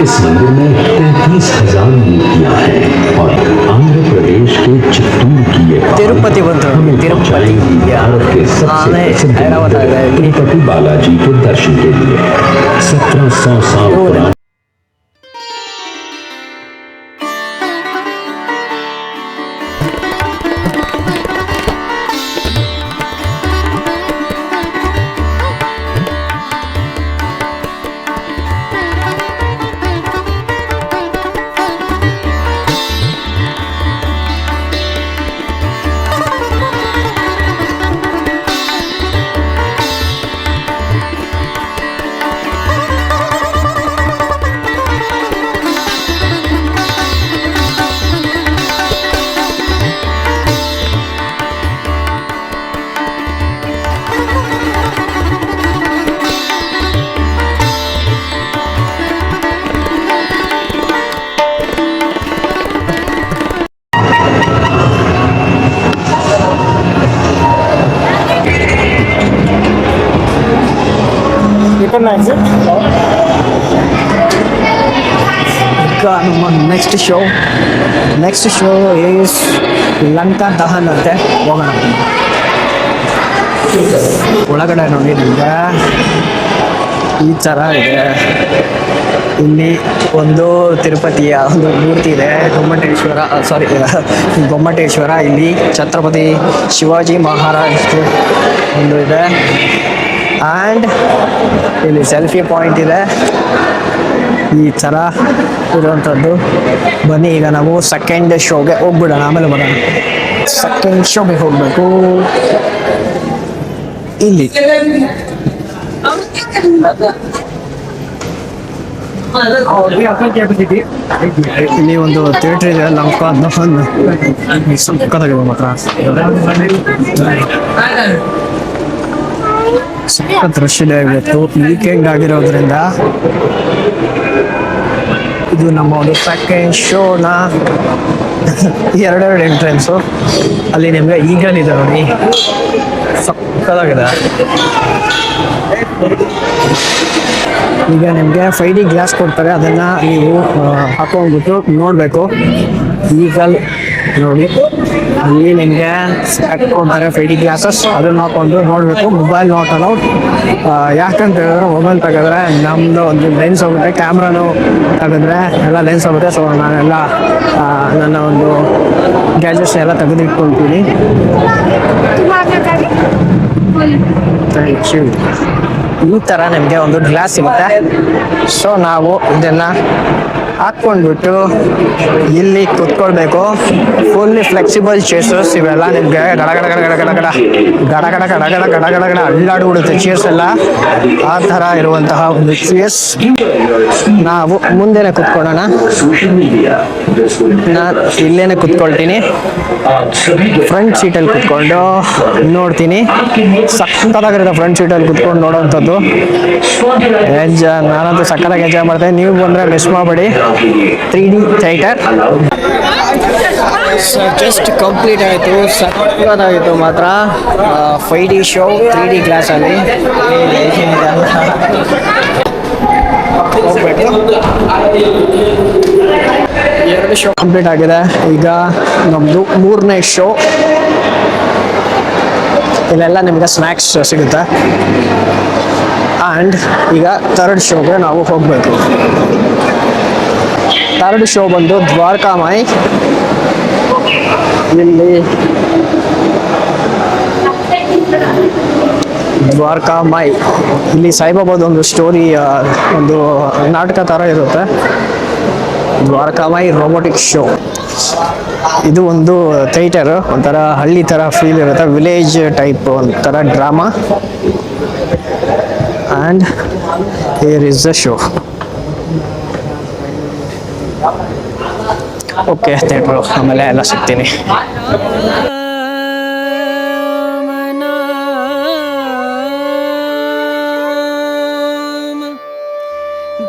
Speaker 2: इस मंदिर में 33,000 मूर्तियां हैं और आंध्र प्रदेश के चित्तूर की ये
Speaker 1: तिरुपति ಬಂತು ನೋಡಿ, ತಿರುಪತಿ.
Speaker 2: भारत के सबसे प्रसिद्ध मंदिर तिरुपति बालाजी के दर्शन के लिए 1700 साल पुराने
Speaker 3: exit.
Speaker 1: ಈಗ ನಮ್ಮ ನೆಕ್ಸ್ಟ್ ಶೋ ಈಸ್ ಲಂಕಾ ದಹನ್ ಅಂತೆ, ಹೋಗೋಣ. ಒಳಗಡೆ ನೋಡಿ ನಿಮ್ಗೆ ಈ ಥರ ಇದೆ. ಇಲ್ಲಿ ಒಂದು ತಿರುಪತಿಯ ಒಂದು ಮೂರ್ತಿ ಇದೆ, ಗೊಮ್ಮಟೇಶ್ವರ. ಇಲ್ಲಿ ಛತ್ರಪತಿ ಶಿವಾಜಿ ಮಹಾರಾಜ್ ಒಂದು ಇದೆ. ಆ್ಯಂಡ್ ಇಲ್ಲಿ ಸೆಲ್ಫಿ ಪಾಯಿಂಟ್ ಇದೆ, ಈ ಥರ ಇರುವಂಥದ್ದು. ಬನ್ನಿ ಈಗ ನಾವು ಸೆಕೆಂಡ್ ಶೋಗೆ ಹೋಗ್ಬಿಡೋಣ, ಆಮೇಲೆ ಬರೋಣ. ಸೆಕೆಂಡ್ ಶೋಗೆ ಹೋಗಬೇಕು. ಇಲ್ಲಿ ಇಲ್ಲಿ ಒಂದು ಥಿಯೇಟರ್ ಇದೆ, ಲಂಕಾ ದಹನ್. ಸಕ್ಕತ್ತಾಗಿದೆ ಮಾತ್ರ, ಸಖತ್ ರಶ್ ಇದೆ ಇವತ್ತು, ವೀಕೆಂಡ್ ಆಗಿರೋದ್ರಿಂದ. ಇದು ನಮ್ಮ ಒಂದು ಸೆಕೆಂಡ್ ಶೋನ ಎರಡೆರಡು ಎಂಟ್ರೆನ್ಸು. ಅಲ್ಲಿ ನಿಮ್ಗೆ ಈಗಲ್ ಇದೆ ನೋಡಿ, ಸಕ್ಕತ್ತಾಗಿದೆ. ಈಗ ನಿಮಗೆ 5D ಗ್ಲಾಸ್ ಕೊಡ್ತಾರೆ, ಅದನ್ನು ನೀವು ಹಾಕೊಂಡ್ಬಿಟ್ಟು ನೋಡಬೇಕು. ಈಗಲ್ ನೋಡಿ, ಅಲ್ಲಿ ನಿಮಗೆ ಹಾಕ್ಕೊಂತಾರೆ 5D ಗ್ಲಾಸಸ್, ಅದನ್ನು ಹಾಕೊಂಡು ನೋಡಬೇಕು. Mobile not allowed. ಯಾಕಂತ ಹೇಳಿದ್ರೆ ಮೊಬೈಲ್ ತೆಗೆದ್ರೆ ನಮ್ಮದು ಒಂದು ಲೆನ್ಸ್ ಹೋಗುತ್ತೆ, ಕ್ಯಾಮ್ರಾನು ತೆಗೆದ್ರೆ ಎಲ್ಲ ಲೆನ್ಸ್ ಹೋಗುತ್ತೆ. ಸೊ ನಾನೆಲ್ಲ ನನ್ನ ಒಂದು ಗ್ಯಾಜೆಟ್ಸ್ ಎಲ್ಲ ತೆಗೆದಿಟ್ಕೊಳ್ತೀನಿ. Thank you. ಈ ಥರ ನಿಮಗೆ ಒಂದು ಗ್ಲಾಸ್ ಸಿಗುತ್ತೆ. ಸೊ ನಾವು ಇದನ್ನು ಹಾಕ್ಕೊಂಡ್ಬಿಟ್ಟು ಇಲ್ಲಿ ಕುತ್ಕೊಳ್ಬೇಕು. ಫುಲ್ಲಿ ಫ್ಲೆಕ್ಸಿಬಲ್ ಚೇರ್ಸಸ್ ಇವೆಲ್ಲ ನಿಮಗೆ ಗಡ ಅಲ್ಲಾಡ್ಬಿಡುತ್ತೆ ಚೇರ್ಸ್ ಎಲ್ಲ. ಆ ಥರ ಇರುವಂತಹ ಒಂದು ಚೇರ್ಸ್. ನಾವು ಮುಂದೆನೆ ಕುತ್ಕೊಳ್ಳೋಣ. ನಾನು ಇಲ್ಲೇನೆ ಕುತ್ಕೊಳ್ತೀನಿ, ಫ್ರಂಟ್ ಸೀಟಲ್ಲಿ ಕುತ್ಕೊಂಡು ನೋಡ್ತೀನಿ. ಸಕ್ಕತ್ತಾಗಿರುತ್ತೆ ಫ್ರಂಟ್ ಸೀಟಲ್ಲಿ ಕುತ್ಕೊಂಡು ನೋಡೋವಂಥದ್ದು. ನಾನಂತೂ ಸಕ್ಕತ್ತಾಗಿ ಎಂಜಾಯ್ ಮಾಡ್ತೇನೆ. ನೀವು ಬಂದರೆ ಮಿಸ್ ಮಾಡಬೇಡಿ. 3D ಥಿಯೇಟರ್ ಜಸ್ಟ್ ಕಂಪ್ಲೀಟ್ ಆಯಿತು, ಸಕ್ಕತ್ತಾಗಿತ್ತು ಮಾತ್ರ. 5D show 3D ಗ್ಲಾಸಲ್ಲಿ. ಎರಡು ಶೋ ಕಂಪ್ಲೀಟ್ ಆಗಿದೆ. ಈಗ ನಮ್ಮದು 3ನೇ ಶೋ. ಇಲ್ಲೆಲ್ಲ ನಿಮ್ಗೆ ಸ್ನ್ಯಾಕ್ಸ್ ಸಿಗುತ್ತೆ. ಆ್ಯಂಡ್ ಈಗ 3rd ಶೋಗೆ ನಾವು ಹೋಗಬೇಕು. 3rd ಶೋ ಬಂದು ದ್ವಾರಕಾಮಾಯಿ. ಇಲ್ಲಿ ದ್ವಾರಕಾಮಾಯಿ ಇಲ್ಲಿ ಸಾಯಿಬಾಬಾದ ಒಂದು ಸ್ಟೋರಿ, ಒಂದು ನಾಟಕ ಥರ ಇರುತ್ತೆ. Dwarakamai robotic show. ಇದು ಒಂದು ಥಿಯೇಟರ್, ಒಂಥರ ಹಳ್ಳಿ ಥರ ಫೀಲ್ ಇರುತ್ತೆ, ವಿಲೇಜ್ ಟೈಪ್ ಒಂಥರ drama. And here is the show. Okay theatre, ಆಮೇಲೆ ಎಲ್ಲ ಸಿಗ್ತೀನಿ.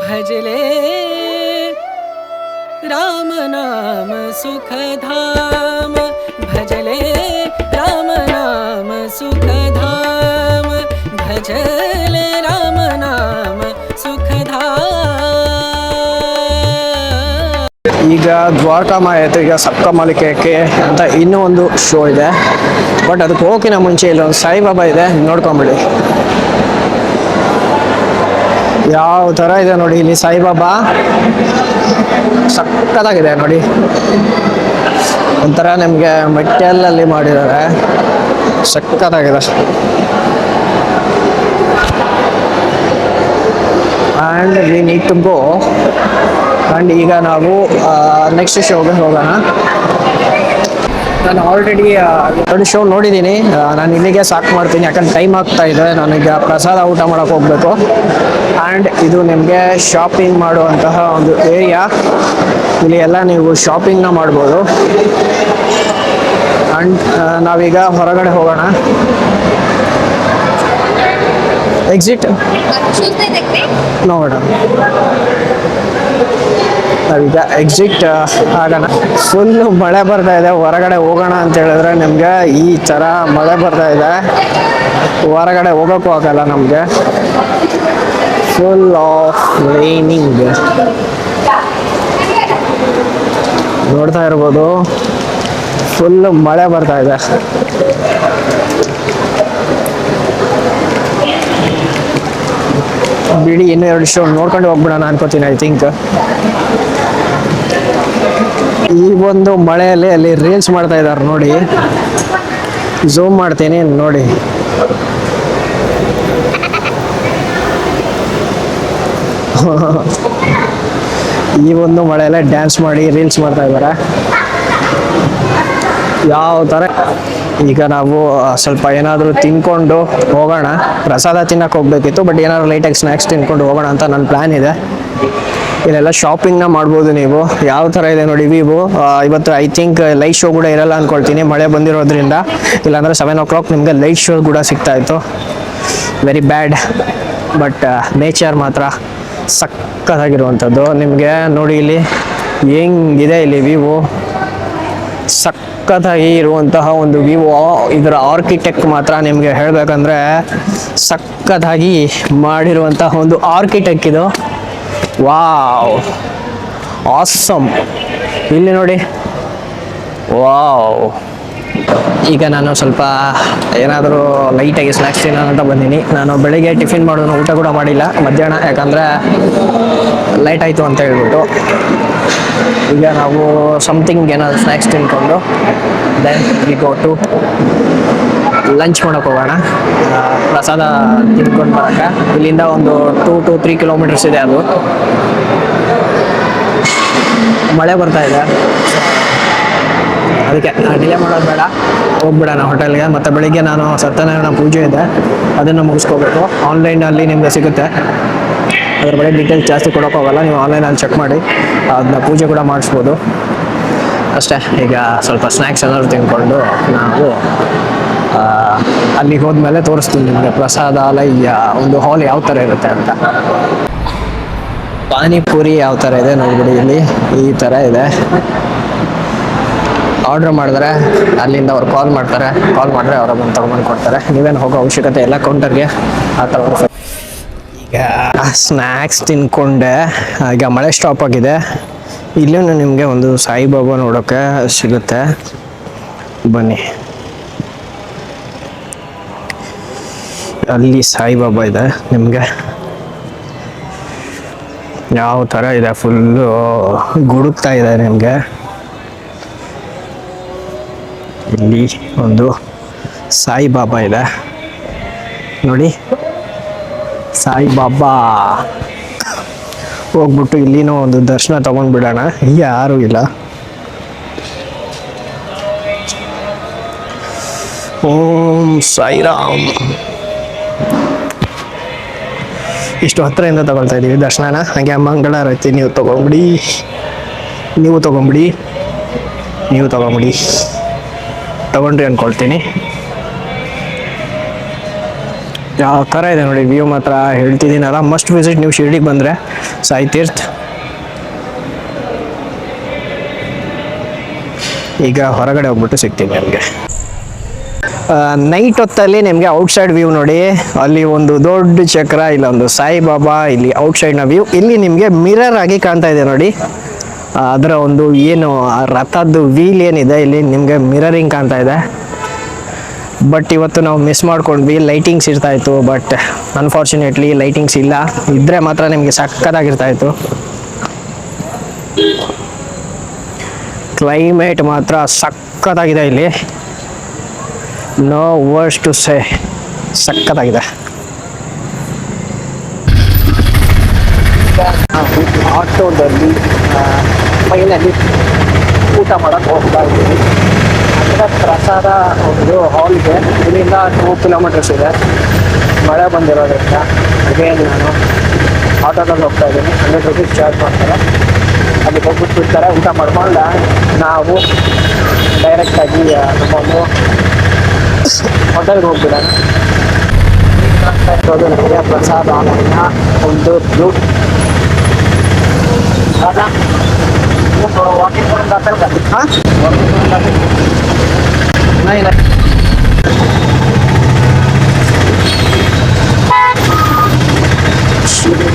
Speaker 4: भजले राम नाम सुख धाम, भजले राम नाम सुख धाम, भजले राम नाम सुख धाम.
Speaker 1: ಈಗ ದ್ವಾರಕಾಮಾಯಿ ಆಯಿತು. ಈಗ ಸಪ್ತಮಾಲಿಕೆಗೆ ಅಂತ ಇನ್ನೂ ಒಂದು ಶೋ ಇದೆ. ಬಟ್ ಅದಕ್ಕೆ ಹೋಗಿನ ಮುಂಚೆ ಇಲ್ಲೊಂದು ಸಾಯಿಬಾಬಾ ಇದೆ, ನೋಡ್ಕೊಂಬಿಡಿ ಯಾವ ಥರ ಇದೆ ನೋಡಿ. ಇಲ್ಲಿ ಸಾಯಿಬಾಬಾ ಸಕ್ಕತ್ತಾಗಿದೆ ನೋಡಿ. ಒಂಥರ ನಿಮಗೆ ಮೆಟಲಲ್ಲಿ ಮಾಡಿದ್ದಾರೆ, ಸಕ್ಕತ್ತಾಗಿದೆ. And we need to go. And ಈಗ ನಾವು ನೆಕ್ಸ್ಟ್ ಶೋಗೆ ಹೋಗೋಣ. ನಾನು ಆಲ್ರೆಡಿ 2 ಶೋ ನೋಡಿದ್ದೀನಿ. ನಾನು ಇಲ್ಲಿಗೆ ಸಾಕು ಮಾಡ್ತೀನಿ, ಯಾಕಂದ್ರೆ ಟೈಮ್ ಆಗ್ತಾ ಇದೆ. ನಾನೀಗ ಪ್ರಸಾದ ಊಟ ಮಾಡೋಕೆ ಹೋಗಬೇಕು. ಆ್ಯಂಡ್ ಇದು ನಿಮಗೆ ಶಾಪಿಂಗ್ ಮಾಡುವಂತಹ ಒಂದು ಏರಿಯಾ. ಇಲ್ಲಿ ಎಲ್ಲ ನೀವು ಶಾಪಿಂಗ್ನ ಮಾಡ್ಬೋದು. ಆ್ಯಂಡ್ ನಾವೀಗ ಹೊರಗಡೆ ಹೋಗೋಣ. ಎಕ್ಸಿಟ್ ನೋಡೋಣ. ನಾವೀಗ ಎಕ್ಸಿಟ್ ಆಗೋಣ. ಫುಲ್ಲು ಮಳೆ ಬರ್ತಾ ಇದೆ. ಹೊರಗಡೆ ಹೋಗೋಣ ಅಂತ ಹೇಳಿದ್ರೆ ನಿಮಗೆ ಈ ಥರ ಮಳೆ ಬರ್ತಾ ಇದೆ, ಹೊರಗಡೆ ಹೋಗೋಕ್ಕೂ ಆಗಲ್ಲ ನಮಗೆ. Full of raining. ನೋಡ್ತಾ ಇರ್ಬೋದು, ಫುಲ್ ಮಳೆ ಬರ್ತಾ ಇದೆ. ಬಿಡಿ, ಇನ್ನೂ 2 ಶೋ ನೋಡ್ಕೊಂಡು ಹೋಗ್ಬಿಡೋಣ ಅನ್ಕೋತೀನಿ. ಐ ಥಿಂಕ್ ಈ ಒಂದು ಮಳೆಯಲ್ಲಿ ಅಲ್ಲಿ ರೀಲ್ಸ್ ಮಾಡ್ತಾ ಇದ್ದಾರೆ ನೋಡಿ. ಝೂಮ್ ಮಾಡ್ತೀನಿ ನೋಡಿ. ಈ ಒಂದು ಮಳೆಯಲ್ಲೇ ಡ್ಯಾನ್ಸ್ ಮಾಡಿ ರೀಲ್ಸ್ ಮಾಡ್ತಾ ಇದ್ದಾರೆ. ಯಾವ ಥರ. ಈಗ ನಾವು ಸ್ವಲ್ಪ ಏನಾದರೂ ತಿನ್ಕೊಂಡು ಹೋಗೋಣ. ಪ್ರಸಾದ ತಿನ್ನಕ್ಕೆ ಹೋಗ್ಬೇಕಿತ್ತು, ಬಟ್ ಏನಾದ್ರು ಲೈಟಾಗಿ ಸ್ನ್ಯಾಕ್ಸ್ ತಿನ್ಕೊಂಡು ಹೋಗೋಣ ಅಂತ ನನ್ನ ಪ್ಲ್ಯಾನ್ ಇದೆ. ಇಲ್ಲೆಲ್ಲ ಶಾಪಿಂಗ್ನ ಮಾಡ್ಬೋದು ನೀವು. ಯಾವ ಥರ ಇದೆ ನೋಡಿ ವ್ಯೂ. ಇವತ್ತು ಐ ಥಿಂಕ್ ಲೈಟ್ ಶೋ ಕೂಡ ಇರಲ್ಲ ಅಂದ್ಕೊಳ್ತೀನಿ, ಮಳೆ ಬಂದಿರೋದ್ರಿಂದ. ಇಲ್ಲಾಂದರೆ 7 o'clock ನಿಮಗೆ ಲೈಟ್ ಶೋ ಕೂಡ ಸಿಗ್ತಾಯಿತ್ತು. Very bad. ಬಟ್ ನೇಚರ್ ಮಾತ್ರ ಸಕ್ಕತ್ತಾಗಿರುವಂಥದ್ದು. ನಿಮಗೆ ನೋಡಿ ಇಲ್ಲಿ ಹೆಂಗಿದೆ ಇಲ್ಲಿ ವ್ಯೂ. ಸಕ್ಕತ್ತಾಗಿ ಇರುವಂತಹ ಒಂದು ವ್ಯೂ. ಇದರ ಆರ್ಕಿಟೆಕ್ಟ್ ಮಾತ್ರ ನಿಮಗೆ ಹೇಳಬೇಕಂದ್ರೆ ಸಕ್ಕತ್ತಾಗಿ ಮಾಡಿರುವಂತಹ ಒಂದು ಆರ್ಕಿಟೆಕ್ಟ್ ಇದು. Wow, awesome. ಇಲ್ಲಿ ನೋಡಿ, ವಾವ್. ಈಗ ನಾನು ಸ್ವಲ್ಪ ಏನಾದರೂ ಲೈಟಾಗಿ ಸ್ನ್ಯಾಕ್ಸ್ ತಿನ್ನೋಣ ಅಂತ ಬಂದೀನಿ. ನಾನು ಬೆಳಿಗ್ಗೆ ಟಿಫಿನ್ ಮಾಡೋದು, ಊಟ ಕೂಡ ಮಾಡಿಲ್ಲ ಮಧ್ಯಾಹ್ನ, ಯಾಕಂದರೆ ಲೈಟ್ ಆಯಿತು ಅಂತ ಹೇಳ್ಬಿಟ್ಟು. ಈಗ ನಾವು ಸಮಥಿಂಗ್ ಏನಾದರೂ ಸ್ನ್ಯಾಕ್ಸ್ ತಿನ್ಕೊಂಡು then we go to lunch ಮಾಡೋಕೆ ಹೋಗೋಣ. ಪ್ರಸಾದ ತಿನ್ಕೊಂಡು ಬರೋಕ್ಕೆ ಇಲ್ಲಿಂದ ಒಂದು 2 to 3 kilometers ಇದೆ. ಅದು ಮಳೆ ಬರ್ತಾ ಇದೆ, ಅದಕ್ಕೆ ಡಿಲೇ ಮಾಡೋದು ಬೇಡ, ಹೋಗ್ಬಿಡೋಣ ಹೋಟೆಲ್ಗೆ. ಮತ್ತು ಬೆಳಿಗ್ಗೆ ನಾನು ಸತ್ಯನಾರಾಯಣ ಪೂಜೆ ಇದೆ, ಅದನ್ನು ಮುಗಿಸ್ಕೋಬೇಕು. ಆನ್ಲೈನಲ್ಲಿ ನಿಮಗೆ ಸಿಗುತ್ತೆ, ಅದ್ರ ಬಗ್ಗೆ ಡೀಟೇಲ್ಸ್ ಜಾಸ್ತಿ ಕೊಡೋಕ್ಕೋಗಲ್ಲ. ನೀವು ಆನ್ಲೈನಲ್ಲಿ ಚೆಕ್ ಮಾಡಿ ಅದನ್ನ ಪೂಜೆ ಕೂಡ ಮಾಡಿಸ್ಬೋದು ಅಷ್ಟೇ. ಈಗ ಸ್ವಲ್ಪ ಸ್ನ್ಯಾಕ್ಸ್ ಏನಾದ್ರು ತಿನ್ಕೊಂಡು ನಾವು ಅಲ್ಲಿಗೆ ಹೋದ್ಮೇಲೆ ತೋರಿಸ್ತೀನಿ ನಿಮಗೆ ಪ್ರಸಾದಾಲಯ ಒಂದು ಹಾಲ್ ಯಾವ ಥರ ಇರುತ್ತೆ ಅಂತ. ಪಾನಿಪುರಿ ಯಾವ ಥರ ಇದೆ ನೋಡ್ಬಿಡಿ, ಇಲ್ಲಿ ಈ ಥರ ಇದೆ. ಆರ್ಡ್ರ್ ಮಾಡಿದ್ರೆ ಅಲ್ಲಿಂದ ಅವ್ರು ಕಾಲ್ ಮಾಡ್ತಾರೆ, ಕಾಲ್ ಮಾಡಿದ್ರೆ ಅವ್ರು ಅದನ್ನು ತೊಗೊಂಡು ಕೊಡ್ತಾರೆ. ನೀವೇನು ಹೋಗೋ ಅವಶ್ಯಕತೆ ಇಲ್ಲ ಕೌಂಟರ್ಗೆ, ಆ ಥರ. ಈಗ ಸ್ನ್ಯಾಕ್ಸ್ ತಿನ್ಕೊಂಡೆ, ಈಗ ಮಳೆ ಸ್ಟಾಪ್ ಆಗಿದೆ. ಇಲ್ಲೂ ನಿಮಗೆ ಒಂದು ಸಾಯಿಬಾಬಾ ನೋಡೋಕ್ಕೆ ಸಿಗುತ್ತೆ, ಬನ್ನಿ. ಅಲ್ಲಿ ಸಾಯಿಬಾಬಾ ಇದೆ ನಿಮಗೆ. ಯಾವ ಥರ ಇದೆ, ಫುಲ್ಲು ಗುಡುಕ್ತಾ ಇದೆ ನಿಮಗೆ. ಇಲ್ಲಿ ಒಂದು ಸಾಯಿಬಾಬಾ ಇದೆ ನೋಡಿ, ಸಾಯಿಬಾಬಾ. ಹೋಗ್ಬಿಟ್ಟು ಇಲ್ಲಿನೂ ಒಂದು ದರ್ಶನ ತಗೊಂಡ್ಬಿಡೋಣ. ಯಾರೂ ಇಲ್ಲ. ಓಂ ಸಾಯಿರಾಮ್. ಇಷ್ಟು ಹತ್ತಿರದಿಂದ ತಗೊಳ್ತಾ ಇದ್ದೀವಿ ದರ್ಶನನ. ಹಾಗೆ ಮಂಗಳಾರತಿ ನೀವು ತೊಗೊಂಬಿಡಿ, ನೀವು ತೊಗೊಂಬಿಡಿ, ನೀವು ತೊಗೊಂಬಿಡಿ. ತಗೊಂಡ್ರಿ ಅಂದ್ಕೊಳ್ತೀನಿ. ಯಾವ ಥರ ಇದೆ ನೋಡಿ ವ್ಯೂ ಮಾತ್ರ ಹೇಳ್ತಿದ್ದೀನಲ್ಲ. ಮಸ್ಟ್ ವಿಸಿಟ್ ನೀವು ಶಿರ್ಡಿಗೆ ಬಂದರೆ ಸಾಯಿ ತೀರ್ಥ. ಈಗ ಹೊರಗಡೆ ಹೋಗ್ಬಿಟ್ಟು ಸಿಗ್ತೀನಿ ನಿಮಗೆ. ನೈಟ್ ಹೊತ್ತಲ್ಲಿ ನಿಮಗೆ ಔಟ್ಸೈಡ್ ವ್ಯೂ ನೋಡಿ. ಅಲ್ಲಿ ಒಂದು ದೊಡ್ಡ ಚಕ್ರ, ಇಲ್ಲ ಒಂದು ಸಾಯಿಬಾಬಾ, ಇಲ್ಲಿ ಔಟ್ಸೈಡ್ನ ವ್ಯೂ. ಇಲ್ಲಿ ನಿಮಗೆ ಮಿರರ್ ಆಗಿ ಕಾಣ್ತಾ ಇದೆ ನೋಡಿ. ಅದರ ಒಂದು ಏನು ರಥದ್ದು ವೀಲ್ ಏನಿದೆ, ಇಲ್ಲಿ ನಿಮಗೆ ಮಿರರಿಂಗ್ ಕಾಣ್ತಾ ಇದೆ. ಬಟ್ ಇವತ್ತು ನಾವು ಮಿಸ್ ಮಾಡ್ಕೊಂಡ್ವಿ. ಲೈಟಿಂಗ್ಸ್ ಇರ್ತಾಯಿತ್ತು, ಬಟ್ ಅನ್ಫಾರ್ಚುನೇಟ್ಲಿ ಲೈಟಿಂಗ್ಸ್ ಇಲ್ಲ. ಇದ್ದರೆ ಮಾತ್ರ ನಿಮಗೆ ಸಕ್ಕತ್ತಾಗಿರ್ತಾಯಿತ್ತು. ಕ್ಲೈಮೇಟ್ ಮಾತ್ರ ಸಕ್ಕತ್ತಾಗಿದೆ ಇಲ್ಲಿ. ನೋ ವರ್ಡ್ಸ್ ಟು ಸೇ, ಸಕ್ಕತ್ತಾಗಿದೆ. ಆಟೋದಲ್ಲಿ ಫೈನಲಿ ಊಟ ಮಾಡೋಕ್ಕೆ ಹೋಗ್ತಾ ಇದ್ದೀವಿ. ಅದರ ಪ್ರಸಾದ ಒಂದು ಹಾಲ್ಗೆ ಇಲ್ಲಿಂದ 2 kilometers ಇದೆ. ಮಳೆ ಬಂದಿರೋದ್ರಿಂದ ಅಗೇನ್ ನಾನು ಆಟೋದಲ್ಲಿ ಹೋಗ್ತಾ ಇದ್ದೀನಿ. 100 rupees ಚಾರ್ಜ್ ಮಾಡ್ತಾರೆ. ಅಲ್ಲಿಗೆ ಹೋಗ್ಬಿಟ್ಟು ಬಿಡ್ತಾರೆ. ಊಟ ಮಾಡ್ಕೊಂಡು ನಾವು ಡೈರೆಕ್ಟಾಗಿ ನಮ್ಮೊಂದು ಹೋಟೆಲ್ಗೆ ಹೋಗ್ಬಿಡೋಣ. ಇರೋದು ನಮಗೆ ಪ್ರಸಾದಾಲಯ ಒಂದು ರೂಟ್. वाकिंग करून जाताल का? हां वाकिंग करून जाताल? नाही नाही. शिर्डी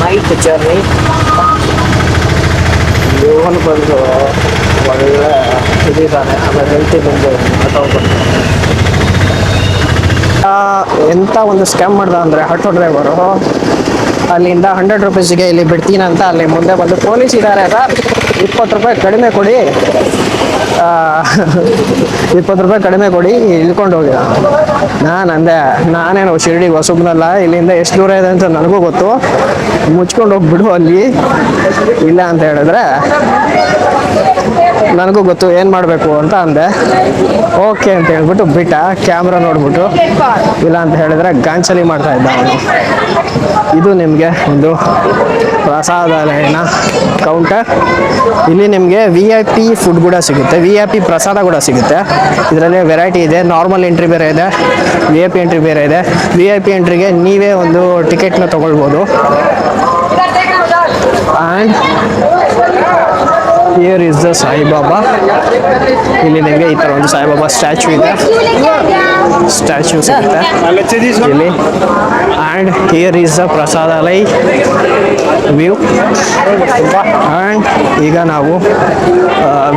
Speaker 1: ನೈಟ್ ಜರ್ನಿ ಇವನು ಬಂದು ಒಳ್ಳೆ ಇದಿದ್ದಾನೆ. ಆಮೇಲೆ ಹೆಲ್ತಿ ಬಂದು ಎಂಥ ಒಂದು ಸ್ಕ್ಯಾಮ್ ಮಾಡ್ದ ಅಂದರೆ ಆಟೋ ಡ್ರೈವರು ಅಲ್ಲಿಂದ 100 ರೂಪೀಸಿಗೆ ಇಲ್ಲಿ ಬಿಡ್ತೀನಂತ ಅಲ್ಲಿ ಮುಂದೆ ಬಂದು ಪೊಲೀಸ್ ಇದ್ದಾರೆ ಸರ್ 20 ರೂಪಾಯಿ ಕಡಿಮೆ ಕೊಡಿ 20 ರೂಪಾಯಿ ಕಡಿಮೆ ಕೊಡಿ ಇಳ್ಕೊಂಡು ಹೋಗಿದ. ನಾನೇನು ಶಿರ್ಡಿಗೆ ಹೊಸಬ್ನಲ್ಲ, ಇಲ್ಲಿಂದ ಎಷ್ಟು ದೂರ ಇದೆ ಅಂತ ನನಗೂ ಗೊತ್ತು, ಮುಚ್ಕೊಂಡು ಹೋಗ್ಬಿಡು ಅಲ್ಲಿ ಇಲ್ಲ ಅಂತ ಹೇಳಿದ್ರೆ ನನಗೂ ಗೊತ್ತು ಏನು ಮಾಡಬೇಕು ಅಂತ ಅಂದೆ. ಓಕೆ ಅಂತ ಹೇಳ್ಬಿಟ್ಟು ಬಿಟ್ಟ. ಕ್ಯಾಮ್ರಾ ನೋಡ್ಬಿಟ್ಟು ಇಲ್ಲ ಅಂತ ಹೇಳಿದ್ರೆ ಗಾಂಚಲಿ ಮಾಡ್ತಾ ಇದ್ದ ಅವನು. ಇದು ನಿಮಗೆ ಒಂದು ಪ್ರಸಾದಾಲಯನ ಕೌಂಟರ್. ಇಲ್ಲಿ ನಿಮಗೆ VIP ಫುಡ್ ಕೂಡ ಸಿಗುತ್ತೆ, VIP ಪ್ರಸಾದ ಕೂಡ ಸಿಗುತ್ತೆ. ಇದರಲ್ಲಿ ವೆರೈಟಿ ಇದೆ. ನಾರ್ಮಲ್ ಎಂಟ್ರಿ ಬೇರೆ ಇದೆ, VIP ಎಂಟ್ರಿ ಬೇರೆ ಇದೆ. VIP ಎಂಟ್ರಿಗೆ ನೀವೇ ಒಂದು ಟಿಕೆಟ್ನ ತಗೊಳ್ಬೋದು. And here is the Saibaba. ಇಲ್ಲಿ ನಿಮಗೆ ಈ ಥರ ಒಂದು ಸಾಯಿಬಾಬಾ ಸ್ಟ್ಯಾಚ್ಯೂ ಇದೆ, ಸ್ಟ್ಯಾಚ್ಯೂ ಸಿಗುತ್ತೆ ಇಲ್ಲಿ. And here is the prasadalaya view. And ಈಗ ನಾವು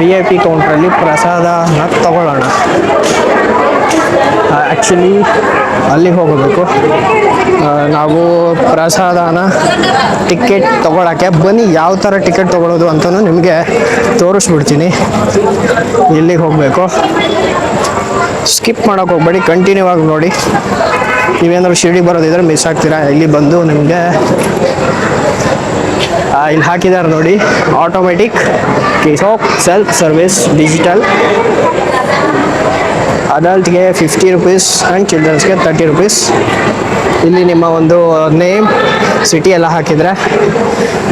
Speaker 1: VIP ಕೌಂಟ್ರಲ್ಲಿ ಪ್ರಸಾದನ ತಗೊಳ್ಳೋಣ. ಆ್ಯಕ್ಚುಲಿ ಅಲ್ಲಿಗೆ ಹೋಗಬೇಕು ನಾವು ಪ್ರಸಾದನ ಟಿಕೆಟ್ ತೊಗೊಳಕ್ಕೆ. ಬನ್ನಿ ಯಾವ ಥರ ಟಿಕೆಟ್ ತೊಗೊಳೋದು ಅಂತಲೂ ನಿಮಗೆ ತೋರಿಸ್ಬಿಡ್ತೀನಿ. ಇಲ್ಲಿಗೆ ಹೋಗಬೇಕು, ಸ್ಕಿಪ್ ಮಾಡೋಕೆ ಹೋಗ್ಬೇಡಿ, ಕಂಟಿನ್ಯೂ ಆಗಿ ನೋಡಿ. ನೀವೇನಾದ್ರು ಶಿರ್ಡಿ ಬರೋದಿದ್ರೆ ಮಿಸ್ ಆಗ್ತೀರಾ. ಇಲ್ಲಿ ಬಂದು ನಿಮಗೆ ಇಲ್ಲಿ ಹಾಕಿದ್ದಾರೆ ನೋಡಿ, ಆಟೋಮೆಟಿಕ್ ಸೆಲ್ಫ್ ಸರ್ವಿಸ್ ಡಿಜಿಟಲ್. ಅಡಲ್ಟ್ಗೆ 50 ರೂಪೀಸ್ ಆ್ಯಂಡ್ ಚಿಲ್ಡ್ರನ್ಸ್ಗೆ 30 ರೂಪೀಸ್. ಇಲ್ಲಿ ನಿಮ್ಮ ಒಂದು ನೇಮ್ ಸಿಟಿ ಎಲ್ಲ ಹಾಕಿದರೆ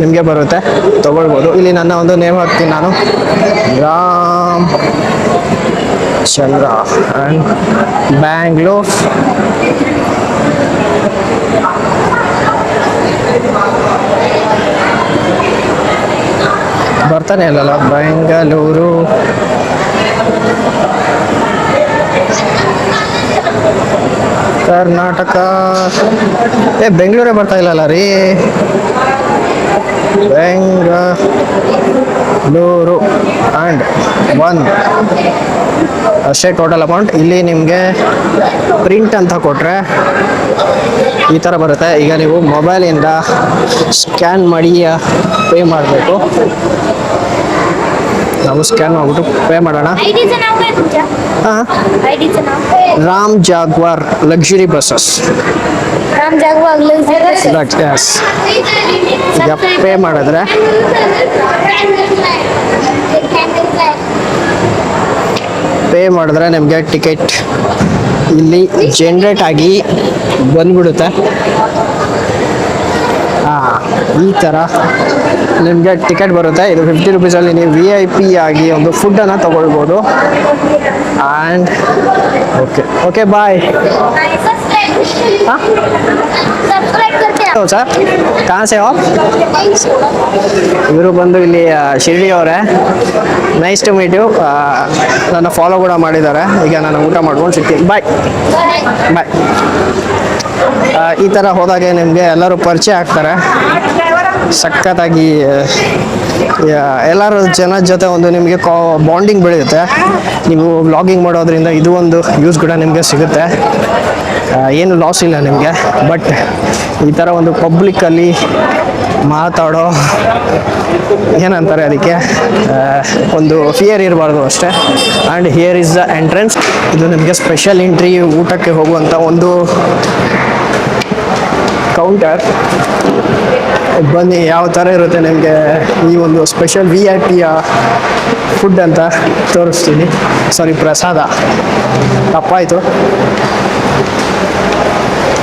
Speaker 1: ನಿಮಗೆ ಬರುತ್ತೆ, ತೊಗೊಳ್ಬೋದು. ಇಲ್ಲಿ ನನ್ನ ಒಂದು ನೇಮ್ ಹಾಕ್ತೀನಿ ನಾನು, ರಾಮ್ ಚಂದ್ರ ಆ್ಯಂಡ್ ಬ್ಯಾಂಗ್ಳೂರ್. ಬರ್ತಾನೆ ಇಲ್ಲಲ್ಲ ಬೆಂಗಳೂರು. ಕರ್ನಾಟಕ. ಬೆಂಗಳೂರೇ ಬರ್ತಾ ಇಲ್ಲಲ್ಲ ರೀ. ಬೆಂಗಳೂರು ಆ್ಯಂಡ್ 1 ಅಷ್ಟೇ ಟೋಟಲ್ ಅಮೌಂಟ್. ಇಲ್ಲಿ ನಿಮಗೆ ಪ್ರಿಂಟ್ ಅಂತ ಕೊಟ್ಟರೆ ಈ ಥರ ಬರುತ್ತೆ. ಈಗ ನೀವು ಮೊಬೈಲಿಂದ ಸ್ಕ್ಯಾನ್ ಮಾಡಿ ಪೇ ಮಾಡಬೇಕು. ನಾವು ಸ್ಕ್ಯಾನ್ ಮಾಡಿಬಿಟ್ಟು ಪೇ ಮಾಡೋಣ. ಹಾಂ, Ram Jaguar luxury buses. Yes. ಈಗ ಪೇ ಮಾಡಿದ್ರೆ ನಿಮಗೆ ಟಿಕೆಟ್ ಇಲ್ಲಿ ಜನ್ರೇಟ್ ಆಗಿ ಬಂದ್ಬಿಡುತ್ತೆ. ಈ ಥರ ನಿಮಗೆ ಟಿಕೆಟ್ ಬರುತ್ತೆ. ಇದು 50 ರೂಪೀಸಲ್ಲಿ ನೀವು VIP ಆಗಿ ಒಂದು ಫುಡ್ಡನ್ನು ತೊಗೊಳ್ಬೋದು. And okay bye. ಸರ್ ಕಾಸೆ ಇವರು ಬಂದು ಇಲ್ಲಿ ಶಿರ್ಡಿ ಅವರೇ. Nice to meet you. ನನ್ನ ಫಾಲೋ ಕೂಡ ಮಾಡಿದ್ದಾರೆ. ಈಗ ನಾನು ಊಟ ಮಾಡ್ಕೊಂಡು ಸಿಗ್ತೀನಿ. ಬಾಯ್. ಈ ಥರ ಹೋದಾಗೆ ನಿಮಗೆ ಎಲ್ಲರೂ ಪರಿಚಯ ಆಗ್ತಾರೆ. ಸಖತ್ತಾಗಿ ಎಲ್ಲರೂ ಜನದ ಜೊತೆ ಒಂದು ನಿಮಗೆ ಬಾಂಡಿಂಗ್ ಬೆಳೆಯುತ್ತೆ. ನೀವು ವ್ಲಾಗಿಂಗ್ ಮಾಡೋದ್ರಿಂದ ಇದು ಒಂದು ಯೂಸ್ ಕೂಡ ನಿಮಗೆ ಸಿಗುತ್ತೆ. ಏನು ಲಾಸ್ ಇಲ್ಲ ನಿಮಗೆ. ಬಟ್ ಈ ಥರ ಒಂದು ಪಬ್ಲಿಕ್ಕಲ್ಲಿ ಮಾತಾಡೋ ಏನಂತಾರೆ ಅದಕ್ಕೆ ಒಂದು ಫಿಯರ್ ಇರಬಾರ್ದು ಅಷ್ಟೇ. And here is the entrance. ಇದು ನಿಮಗೆ ಸ್ಪೆಷಲ್ ಎಂಟ್ರಿ ಊಟಕ್ಕೆ ಹೋಗುವಂಥ ಒಂದು ಕೌಂಟರ್. ಬನ್ನಿ ಯಾವ ಥರ ಇರುತ್ತೆ ನಿಮಗೆ ಈ ಒಂದು ಸ್ಪೆಷಲ್ VIP ಫುಡ್ ಅಂತ ತೋರಿಸ್ತೀನಿ. ಸಾರಿ, ಪ್ರಸಾದ ತಪ್ಪಾಯಿತು.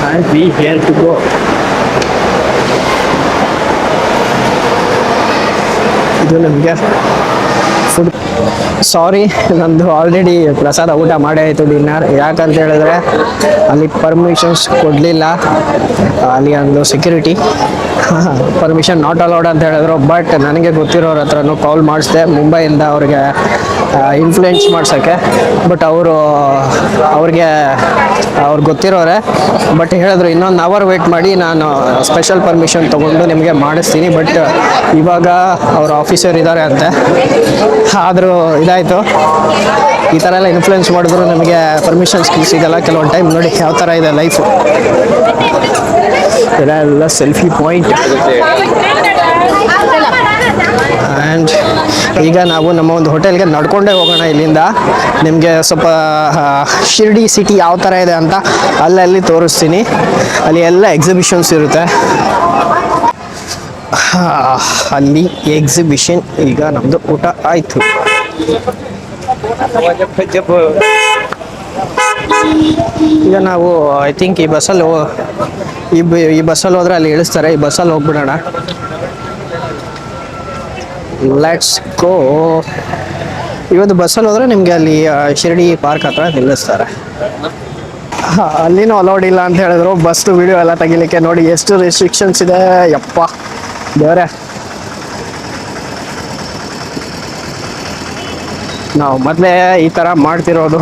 Speaker 1: And we here to go. ಇದು ನಿಮಗೆ ಫುಡ್. ಸಾರಿ, ನಂದು ಆಲ್ರೆಡಿ ಪ್ರಸಾದ ಊಟ ಮಾಡೇ ಆಯಿತು ಡಿನ್ನರ್. ಯಾಕಂತ ಹೇಳಿದ್ರೆ ಅಲ್ಲಿ ಪರ್ಮಿಷನ್ಸ್ ಕೊಡಲಿಲ್ಲ. ಅಲ್ಲಿ ಒಂದು ಸೆಕ್ಯೂರಿಟಿ ಪರ್ಮಿಷನ್ ನಾಟ್ ಅಲೌಡ್ ಅಂತ ಹೇಳಿದ್ರು. ಬಟ್ ನನಗೆ ಗೊತ್ತಿರೋರ ಹತ್ರನೂ ಕಾಲ್ ಮಾಡಿಸಿದೆ. ಮುಂಬೈಯಿಂದ ಅವ್ರಿಗೆ ಇನ್ಫ್ಲುಯೆನ್ಸ್ ಮಾಡ್ಸೋಕ್ಕೆ. ಬಟ್ ಅವ್ರಿಗೆ ಗೊತ್ತಿರೋರೆ. ಬಟ್ ಹೇಳಿದ್ರು ಇನ್ನೊಂದು ಅವರ್ ವೆಯ್ಟ್ ಮಾಡಿ, ನಾನು ಸ್ಪೆಷಲ್ ಪರ್ಮಿಷನ್ ತೊಗೊಂಡು ನಿಮಗೆ ಮಾಡಿಸ್ತೀನಿ. ಬಟ್ ಇವಾಗ ಅವ್ರ ಆಫೀಸರ್ ಇದ್ದಾರೆ ಅಂತೆ. ಆದರೂ ಇದಾಯಿತು. ಈ ಥರ ಎಲ್ಲ ಇನ್ಫ್ಲುಯೆನ್ಸ್ ಮಾಡಿದ್ರು ನಮಗೆ ಪರ್ಮಿಷನ್ಸ್ ಸಿಗಲ್ಲ ಕೆಲವೊಂದು ಟೈಮ್. ನೋಡಿ ಯಾವ ಥರ ಇದೆ ಲೈಫು. ಇದೆಲ್ಲ ಸೆಲ್ಫಿ ಪಾಯಿಂಟ್. ಆ್ಯಂಡ್ ಈಗ ನಾವು ನಮ್ಮ ಒಂದು ಹೋಟೆಲ್ಗೆ ನಡ್ಕೊಂಡೇ ಹೋಗೋಣ ಇಲ್ಲಿಂದ. ನಿಮಗೆ ಸ್ವಲ್ಪ ಶಿರ್ಡಿ ಸಿಟಿ ಯಾವ ಥರ ಇದೆ ಅಂತ ಅಲ್ಲಲ್ಲಿ ತೋರಿಸ್ತೀನಿ. ಅಲ್ಲಿ ಎಲ್ಲ ಎಕ್ಸಿಬಿಷನ್ಸ್ ಇರುತ್ತೆ. ಅಲ್ಲಿ ಎಕ್ಸಿಬಿಷನ್. ಈಗ ನಮ್ಮದು ಊಟ ಆಯಿತು. ಈಗ ನಾವು ಐ ಥಿಂಕ್ ಈ ಬಸ್ಸಲ್ಲಿ ಹೋದ್ರೆ ಅಲ್ಲಿ ಇಳಿಸ್ತಾರೆ. ಈ ಬಸ್ಸಲ್ಲಿ ಹೋಗ್ಬಿಡೋಣ. Let's go. ಇವತ್ತು ಬಸ್ಸಲ್ಲಿ ಹೋದರೆ ನಿಮಗೆ ಅಲ್ಲಿ ಶಿರ್ಡಿ ಪಾರ್ಕ್ ಹತ್ರ ನಿಲ್ಲಿಸ್ತಾರೆ. ಅಲ್ಲಿನೂ ಅಲೌಡ್ ಇಲ್ಲ ಅಂತ ಹೇಳಿದ್ರು ಬಸ್ದು ವಿಡಿಯೋ ಎಲ್ಲ ತೆಗಿಲಿಕ್ಕೆ. ನೋಡಿ ಎಷ್ಟು ರೆಸ್ಟ್ರಿಕ್ಷನ್ಸ್ ಇದೆ, ಯಪ್ಪ ದೇವರೇ. ನಾವು ಮೊದಲೇ ಈ ಥರ ಮಾಡ್ತಿರೋದು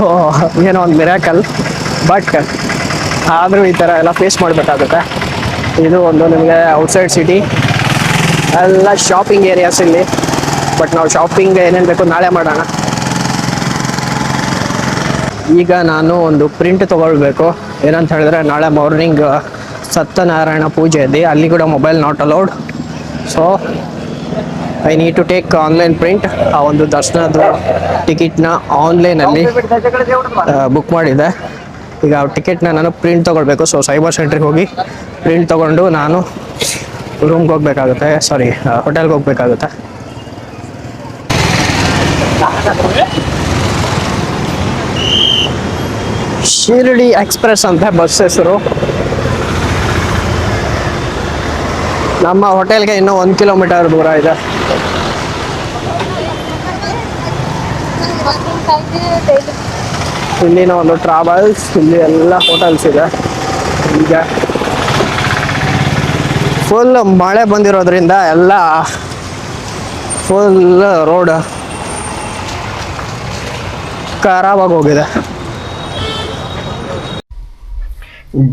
Speaker 1: ಏನೋ ಒಂದು ಮಿರಾಕಲ್. ಬಟ್ ಆದರೂ ಈ ಥರ ಎಲ್ಲ ಫೇಸ್ ಮಾಡಬೇಕಾಗುತ್ತೆ. ಇದು ಒಂದು ನಿಮಗೆ ಔಟ್ಸೈಡ್ ಸಿಟಿ, ಎಲ್ಲ ಶಾಪಿಂಗ್ ಏರಿಯಾಸ್ ಇಲ್ಲಿ. ಬಟ್ ನಾವು ಶಾಪಿಂಗ್ ಏನೇನು ಬೇಕು ನಾಳೆ ಮಾಡೋಣ. ಈಗ ನಾನು ಒಂದು ಪ್ರಿಂಟ್ ತೊಗೊಳ್ಬೇಕು. ಏನಂತ ಹೇಳಿದ್ರೆ ನಾಳೆ ಮಾರ್ನಿಂಗ್ ಸತ್ಯನಾರಾಯಣ ಪೂಜೆ ಇದೆ. ಅಲ್ಲಿ ಕೂಡ mobile not allowed. So I need to take online print. ಆ ಒಂದು ದರ್ಶನದ ಟಿಕೆಟ್ನ ಆನ್ಲೈನಲ್ಲಿ ಬುಕ್ ಮಾಡಿದ್ದೆ. ಈಗ ಆ ಟಿಕೆಟ್ನ ನಾನು ಪ್ರಿಂಟ್ ತೊಗೊಳ್ಬೇಕು. ಸೊ ಸೈಬರ್ ಸೆಂಟ್ರಿಗೆ ಹೋಗಿ ಪ್ರಿಂಟ್ ತೊಗೊಂಡು ನಾನು ರೂಮ್ಗೆ ಹೋಗ್ಬೇಕಾಗುತ್ತೆ, ಸಾರಿ ಹೋಟೆಲ್ಗೆ ಹೋಗ್ಬೇಕಾಗುತ್ತೆ. ಶಿರ್ಡಿ ಎಕ್ಸ್ಪ್ರೆಸ್ ಅಂತ ಬಸ್ ಹೆಸರು. ನಮ್ಮ ಹೋಟೆಲ್ಗೆ ಇನ್ನೂ 1 ಕಿಲೋಮೀಟರ್ ದೂರ ಇದೆ. ಇಲ್ಲಿನ ಒಂದು ಟ್ರಾವೆಲ್ಸ್, ಇಲ್ಲಿ ಎಲ್ಲ ಹೋಟೆಲ್ಸ್ ಇದೆ. ಈಗ ಫುಲ್ ಮಳೆ ಬಂದಿರೋದ್ರಿಂದ ಎಲ್ಲ ಫುಲ್ ರೋಡ್ ಖರಾಬಾಗಿ ಹೋಗಿದೆ.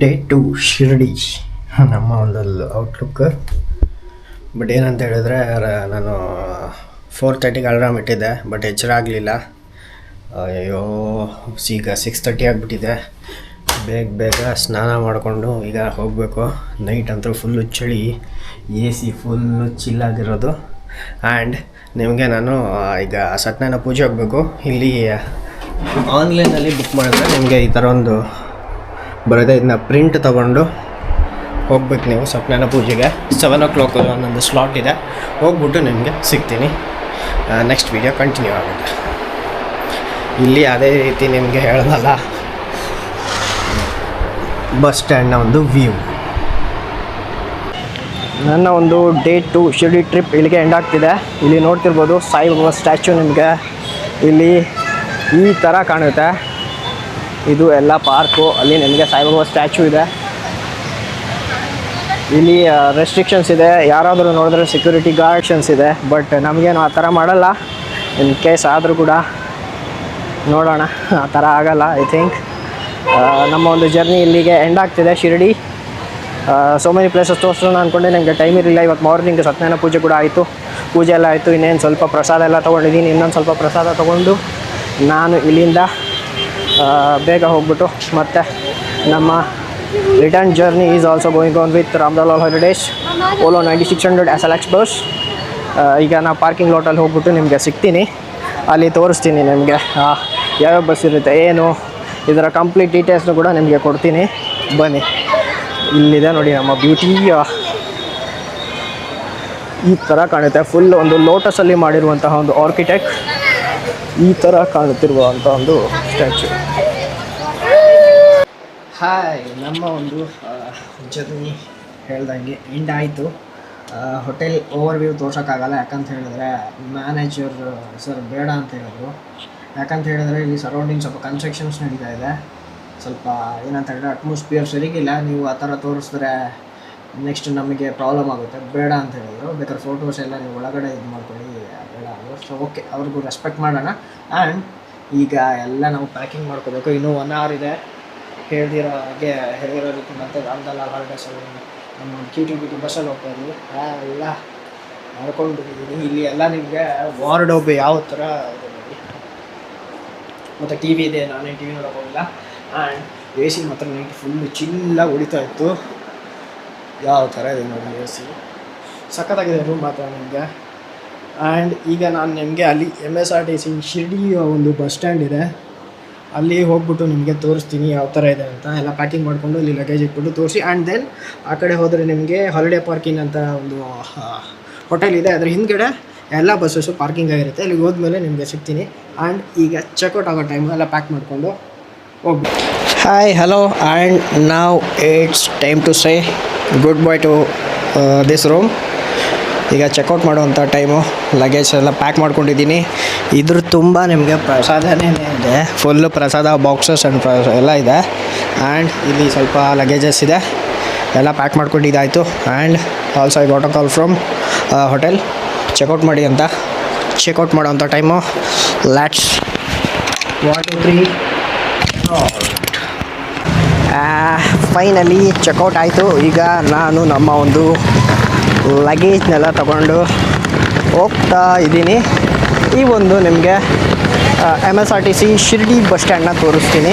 Speaker 1: ಡೇ 2 ಶಿರ್ಡಿ ನಮ್ಮ ಒಂದು ಔಟ್ಲುಕ್. ಬಟ್ ಏನಂತ ಹೇಳಿದ್ರೆ ನಾನು 4:30ಗೆ ಅಲಾರಾಮ್ ಇಟ್ಟಿದ್ದೆ, ಬಟ್ ಎಚ್ಚರ ಆಗಲಿಲ್ಲ. ಅಯ್ಯೋ, ಈಗ 6:30 ಆಗಿಬಿಟ್ಟಿದೆ. ಬೇಗ ಸ್ನಾನ ಮಾಡಿಕೊಂಡು ಈಗ ಹೋಗಬೇಕು. ನೈಟ್ ಅಂತೂ ಫುಲ್ಲು ಚಳಿ, AC ಫುಲ್ಲು ಚಿಲ್ಲಾಗಿರೋದು. ಆ್ಯಂಡ್ ನಿಮಗೆ ನಾನು ಈಗ ಸತ್ಯನಾರಾಯಣ ಪೂಜೆ ಹೋಗಬೇಕು. ಇಲ್ಲಿ ಆನ್ಲೈನಲ್ಲಿ ಬುಕ್ ಮಾಡಿದ್ರೆ ನಿಮಗೆ ಈ ಥರ ಒಂದು ಬರೋದೇ. ಇದನ್ನ ಪ್ರಿಂಟ್ ತೊಗೊಂಡು ಹೋಗ್ಬೇಕು ನೀವು ಸತ್ಯನಾರಾಯಣ ಪೂಜೆಗೆ. 7 o'clock ಒಂದೊಂದು ಸ್ಲಾಟ್ ಇದೆ. ಹೋಗ್ಬಿಟ್ಟು ನಿಮಗೆ ಸಿಗ್ತೀನಿ. ನೆಕ್ಸ್ಟ್ ವೀಡಿಯೋ ಕಂಟಿನ್ಯೂ ಆಗುತ್ತೆ. ಇಲ್ಲಿ ಅದೇ ರೀತಿ ನಿಮಗೆ ಹೇಳೋದಲ್ಲ, ಬಸ್ ಸ್ಟ್ಯಾಂಡ್ನ ಒಂದು ವ್ಯೂ. ನನ್ನ ಒಂದು ಡೇ 2 ಶಿರ್ಡಿ ಟ್ರಿಪ್ ಇಲ್ಲಿಗೆ ಎಂಡ್ ಆಗ್ತಿದೆ. ಇಲ್ಲಿ ನೋಡ್ತಿರ್ಬೋದು ಸಾಯಿಬಾಬಾ ಸ್ಟ್ಯಾಚ್ಯೂ. ನಿಮಗೆ ಇಲ್ಲಿ ಈ ಥರ ಕಾಣುತ್ತೆ. ಇದು ಎಲ್ಲ ಪಾರ್ಕು. ಅಲ್ಲಿ ನಿಮಗೆ ಸಾಯಿಬಾಬಾ ಸ್ಟ್ಯಾಚ್ಯೂ ಇದೆ. ಇಲ್ಲಿ ರೆಸ್ಟ್ರಿಕ್ಷನ್ಸ್ ಇದೆ. ಯಾರಾದರೂ ನೋಡಿದ್ರೆ ಸೆಕ್ಯೂರಿಟಿ ಗಾರ್ಡ್ಸ್ ಇದೆ. ಬಟ್ ನಮಗೇನು ಆ ಥರ ಮಾಡಲ್ಲ. ಇನ್ ಕೇಸ್ ಆದರೂ ಕೂಡ ನೋಡೋಣ, ಆ ಥರ ಆಗಲ್ಲ. ಐ ಥಿಂಕ್ ನಮ್ಮ ಒಂದು ಜರ್ನಿ ಇಲ್ಲಿಗೆ ಎಂಡ್ ಆಗ್ತಿದೆ. ಶಿರ್ಡಿ ಸೋ ಮೆನಿ ಪ್ಲೇಸಸ್ ತೋರಿಸೋಣ ಅಂದ್ಕೊಂಡೆ, ನನಗೆ ಟೈಮ್ ಇರಲಿಲ್ಲ. ಇವತ್ತು ಮಾರ್ನಿಂಗ್ ಸತ್ಯನಾರಾಯಣ ಪೂಜೆ ಕೂಡ ಆಯಿತು. ಪೂಜೆ ಎಲ್ಲ ಆಯಿತು. ಇನ್ನೇನು ಸ್ವಲ್ಪ ಪ್ರಸಾದ ಎಲ್ಲ ತೊಗೊಂಡಿದ್ದೀನಿ. ಇನ್ನೊಂದು ಸ್ವಲ್ಪ ಪ್ರಸಾದ ತೊಗೊಂಡು ನಾನು ಇಲ್ಲಿಂದ ಬೇಗ ಹೋಗ್ಬಿಟ್ಟು ಮತ್ತೆ ನಮ್ಮ return journey is also going on with Ramdalal holidays Volvo 9600 SLX bus. ಈಗ ನಾವು ಪಾರ್ಕಿಂಗ್ ಲಾಟಲ್ಲಿ ಹೋಗ್ಬಿಟ್ಟು ನಿಮಗೆ ಸಿಗ್ತೀನಿ. ಅಲ್ಲಿ ತೋರಿಸ್ತೀನಿ ನಿಮಗೆ ಯಾವ್ಯಾವ ಬಸ್ ಇರುತ್ತೆ, ಏನು ಇದರ ಕಂಪ್ಲೀಟ್ ಡೀಟೇಲ್ಸ್ನು ಕೂಡ ನಿಮಗೆ ಕೊಡ್ತೀನಿ. ಬನ್ನಿ, ಇಲ್ಲಿದೆ ನೋಡಿ ನಮ್ಮ ಬ್ಯೂಟಿ. ಈ ಥರ ಕಾಣುತ್ತೆ. ಫುಲ್ ಒಂದು ಲೋಟಸಲ್ಲಿ ಮಾಡಿರುವಂತಹ ಒಂದು ಆರ್ಕಿಟೆಕ್ಟ್. ಈ ಥರ ಕಾಣುತ್ತಿರುವಂಥ ಒಂದು ಸ್ಟ್ಯಾಚ್ಯೂ. ಹಾಯ್, ನಮ್ಮ ಒಂದು ಜರ್ನಿ ಹೇಳ್ದಂಗೆ ಎಂಡ್ ಆಯಿತು. ಹೋಟೆಲ್ ಓವರ್ವ್ಯೂ ತೋರ್ಸೋಕ್ಕಾಗಲ್ಲ, ಯಾಕಂತ ಹೇಳಿದ್ರೆ ಮ್ಯಾನೇಜರ್ ಸರ್ ಬೇಡ ಅಂತ ಹೇಳಿದ್ರು. ಯಾಕಂತ ಹೇಳಿದ್ರೆ ಇಲ್ಲಿ ಸರೌಂಡಿಂಗ್ ಸ್ವಲ್ಪ ಕನ್ಸ್ಟ್ರಕ್ಷನ್ಸ್ ನಡೀತಾ ಇದೆ. ಸ್ವಲ್ಪ ಏನಂತ ಹೇಳಿದ್ರೆ ಅಟ್ಮಾಸ್ಫಿಯರ್ ಸರಿಗಿಲ್ಲ. ನೀವು ಆ ಥರ ತೋರಿಸಿದ್ರೆ ನೆಕ್ಸ್ಟ್ ನಮಗೆ ಪ್ರಾಬ್ಲಮ್ ಆಗುತ್ತೆ, ಬೇಡ ಅಂತ ಹೇಳಿದ್ರು. ಬೇಕಾದ್ರೆ ಫೋಟೋಸ್ ಎಲ್ಲ ನೀವು ಒಳಗಡೆ ಇದು ಮಾಡ್ಕೊಳ್ಳಿ, ಬೇಡ ಅವರು. ಸೊ ಓಕೆ, ಅವ್ರಿಗೂ ರೆಸ್ಪೆಕ್ಟ್ ಮಾಡೋಣ. ಆ್ಯಂಡ್ ಈಗ ಎಲ್ಲ ನಾವು ಪ್ಯಾಕಿಂಗ್ ಮಾಡ್ಕೋಬೇಕು. ಇನ್ನೂ 1 hour ಇದೆ. ಹೇಳಿರೋ ರೀತಿ ಮತ್ತೆ ರಾಮದಲ್ಲ ಹಾಲಿಡೇಸಲ್ಲಿ ನಮ್ಮ KTBT ಬಸ್ಸಲ್ಲಿ ಹೋಗ್ತಾ ಇದ್ವಿ. ಎಲ್ಲ ಮಾಡ್ಕೊಂಡಿದ್ದೀನಿ. ಇಲ್ಲಿ ಎಲ್ಲ ನಿಮಗೆ ವಾರ್ಡ್ರೋಬ್ ಯಾವ ಥರ ಇದೆ ನೋಡಿ. ಮತ್ತು ಟಿ ವಿ ಇದೆ, ನಾನೇ ಟಿ ವಿ ನೋಡೋಕೆ ಹೋಗಿಲ್ಲ. ಆ್ಯಂಡ್ AC ಮಾತ್ರ ನೈಟ್ ಫುಲ್ಲು ಚಿಲ್ಲಾಗಿ ಹೊಡಿತಾ ಇತ್ತು. ಯಾವ ಥರ ಇದೆ ನೋಡಿ AC, ಸಖತ್ತಾಗಿದೆ ರೂಮ್ ಮಾತ್ರ ನಿಮಗೆ. ಆ್ಯಂಡ್ ಈಗ ನಾನು ನಿಮಗೆ ಅಲ್ಲಿ MSRTC ಶಿರ್ಡಿ ಒಂದು ಬಸ್ ಸ್ಟ್ಯಾಂಡ್ ಇದೆ, ಅಲ್ಲಿ ಹೋಗ್ಬಿಟ್ಟು ನಿಮಗೆ ತೋರಿಸ್ತೀನಿ ಯಾವ ಥರ ಇದೆ ಅಂತ. ಎಲ್ಲ ಪ್ಯಾಕಿಂಗ್ ಮಾಡಿಕೊಂಡು ಇಲ್ಲಿ ಲಗೇಜ್ ಇಟ್ಬಿಟ್ಟು ತೋರಿಸಿ. ಆ್ಯಂಡ್ ದೆನ್ ಆ ಕಡೆ ಹೋದರೆ ನಿಮಗೆ ಹಾಲಿಡೇ ಪಾರ್ಕಿಂಗ್ ಅಂತ ಒಂದು ಹೋಟೆಲ್ ಇದೆ, ಅದ್ರ ಹಿಂದ್ಗಡೆ ಎಲ್ಲ ಬಸ್ಸಸ್ಸು ಪಾರ್ಕಿಂಗ್ ಆಗಿರುತ್ತೆ. ಇಲ್ಲಿಗೆ ಹೋದ್ಮೇಲೆ ನಿಮಗೆ ಸಿಗ್ತೀನಿ. ಆ್ಯಂಡ್ ಈಗ ಚೆಕ್ಔಟ್ ಆಗೋ ಟೈಮು ಎಲ್ಲ ಪ್ಯಾಕ್ ಮಾಡಿಕೊಂಡು ಹೋಗ್ಬಿಟ್ಟು. ಹಾಯ್, ಹಲೋ, ಆ್ಯಂಡ್ ನಾವು it's time to say goodbye to this room. ಈಗ ಚೆಕ್ಔಟ್ ಮಾಡುವಂಥ ಟೈಮು. ಲಗೇಜ್ ಎಲ್ಲ ಪ್ಯಾಕ್ ಮಾಡ್ಕೊಂಡಿದ್ದೀನಿ. ಇದ್ರ ತುಂಬ ನಿಮಗೆ ಪ್ರಸಾದನೇ ಇದೆ, ಫುಲ್ಲು ಪ್ರಸಾದ ಬಾಕ್ಸಸ್ ಆ್ಯಂಡ್ ಎಲ್ಲ ಇದೆ. ಆ್ಯಂಡ್ ಇಲ್ಲಿ ಸ್ವಲ್ಪ ಲಗೇಜಸ್ ಇದೆ, ಎಲ್ಲ ಪ್ಯಾಕ್ ಮಾಡ್ಕೊಂಡಿದ್ದಾಯಿತು. And also I got a call from hotel checkout ಮಾಡಿ ಅಂತ. ಚೆಕ್ಔಟ್ ಮಾಡೋವಂಥ ಟೈಮು. ಲೆಟ್ಸ್ 1 2 3 ಫೈನಲಿ ಚೆಕ್ಔಟ್ ಆಯಿತು. ಈಗ ನಾನು ನಮ್ಮ ಒಂದು ಲಗೇಜ್ನೆಲ್ಲ ತಗೊಂಡು ಹೋಗ್ತಾ ಇದ್ದೀನಿ. ಈ ಒಂದು ನಿಮಗೆ MSRTC ಶಿರ್ಡಿ ಬಸ್ ಸ್ಟ್ಯಾಂಡನ್ನ ತೋರಿಸ್ತೀನಿ.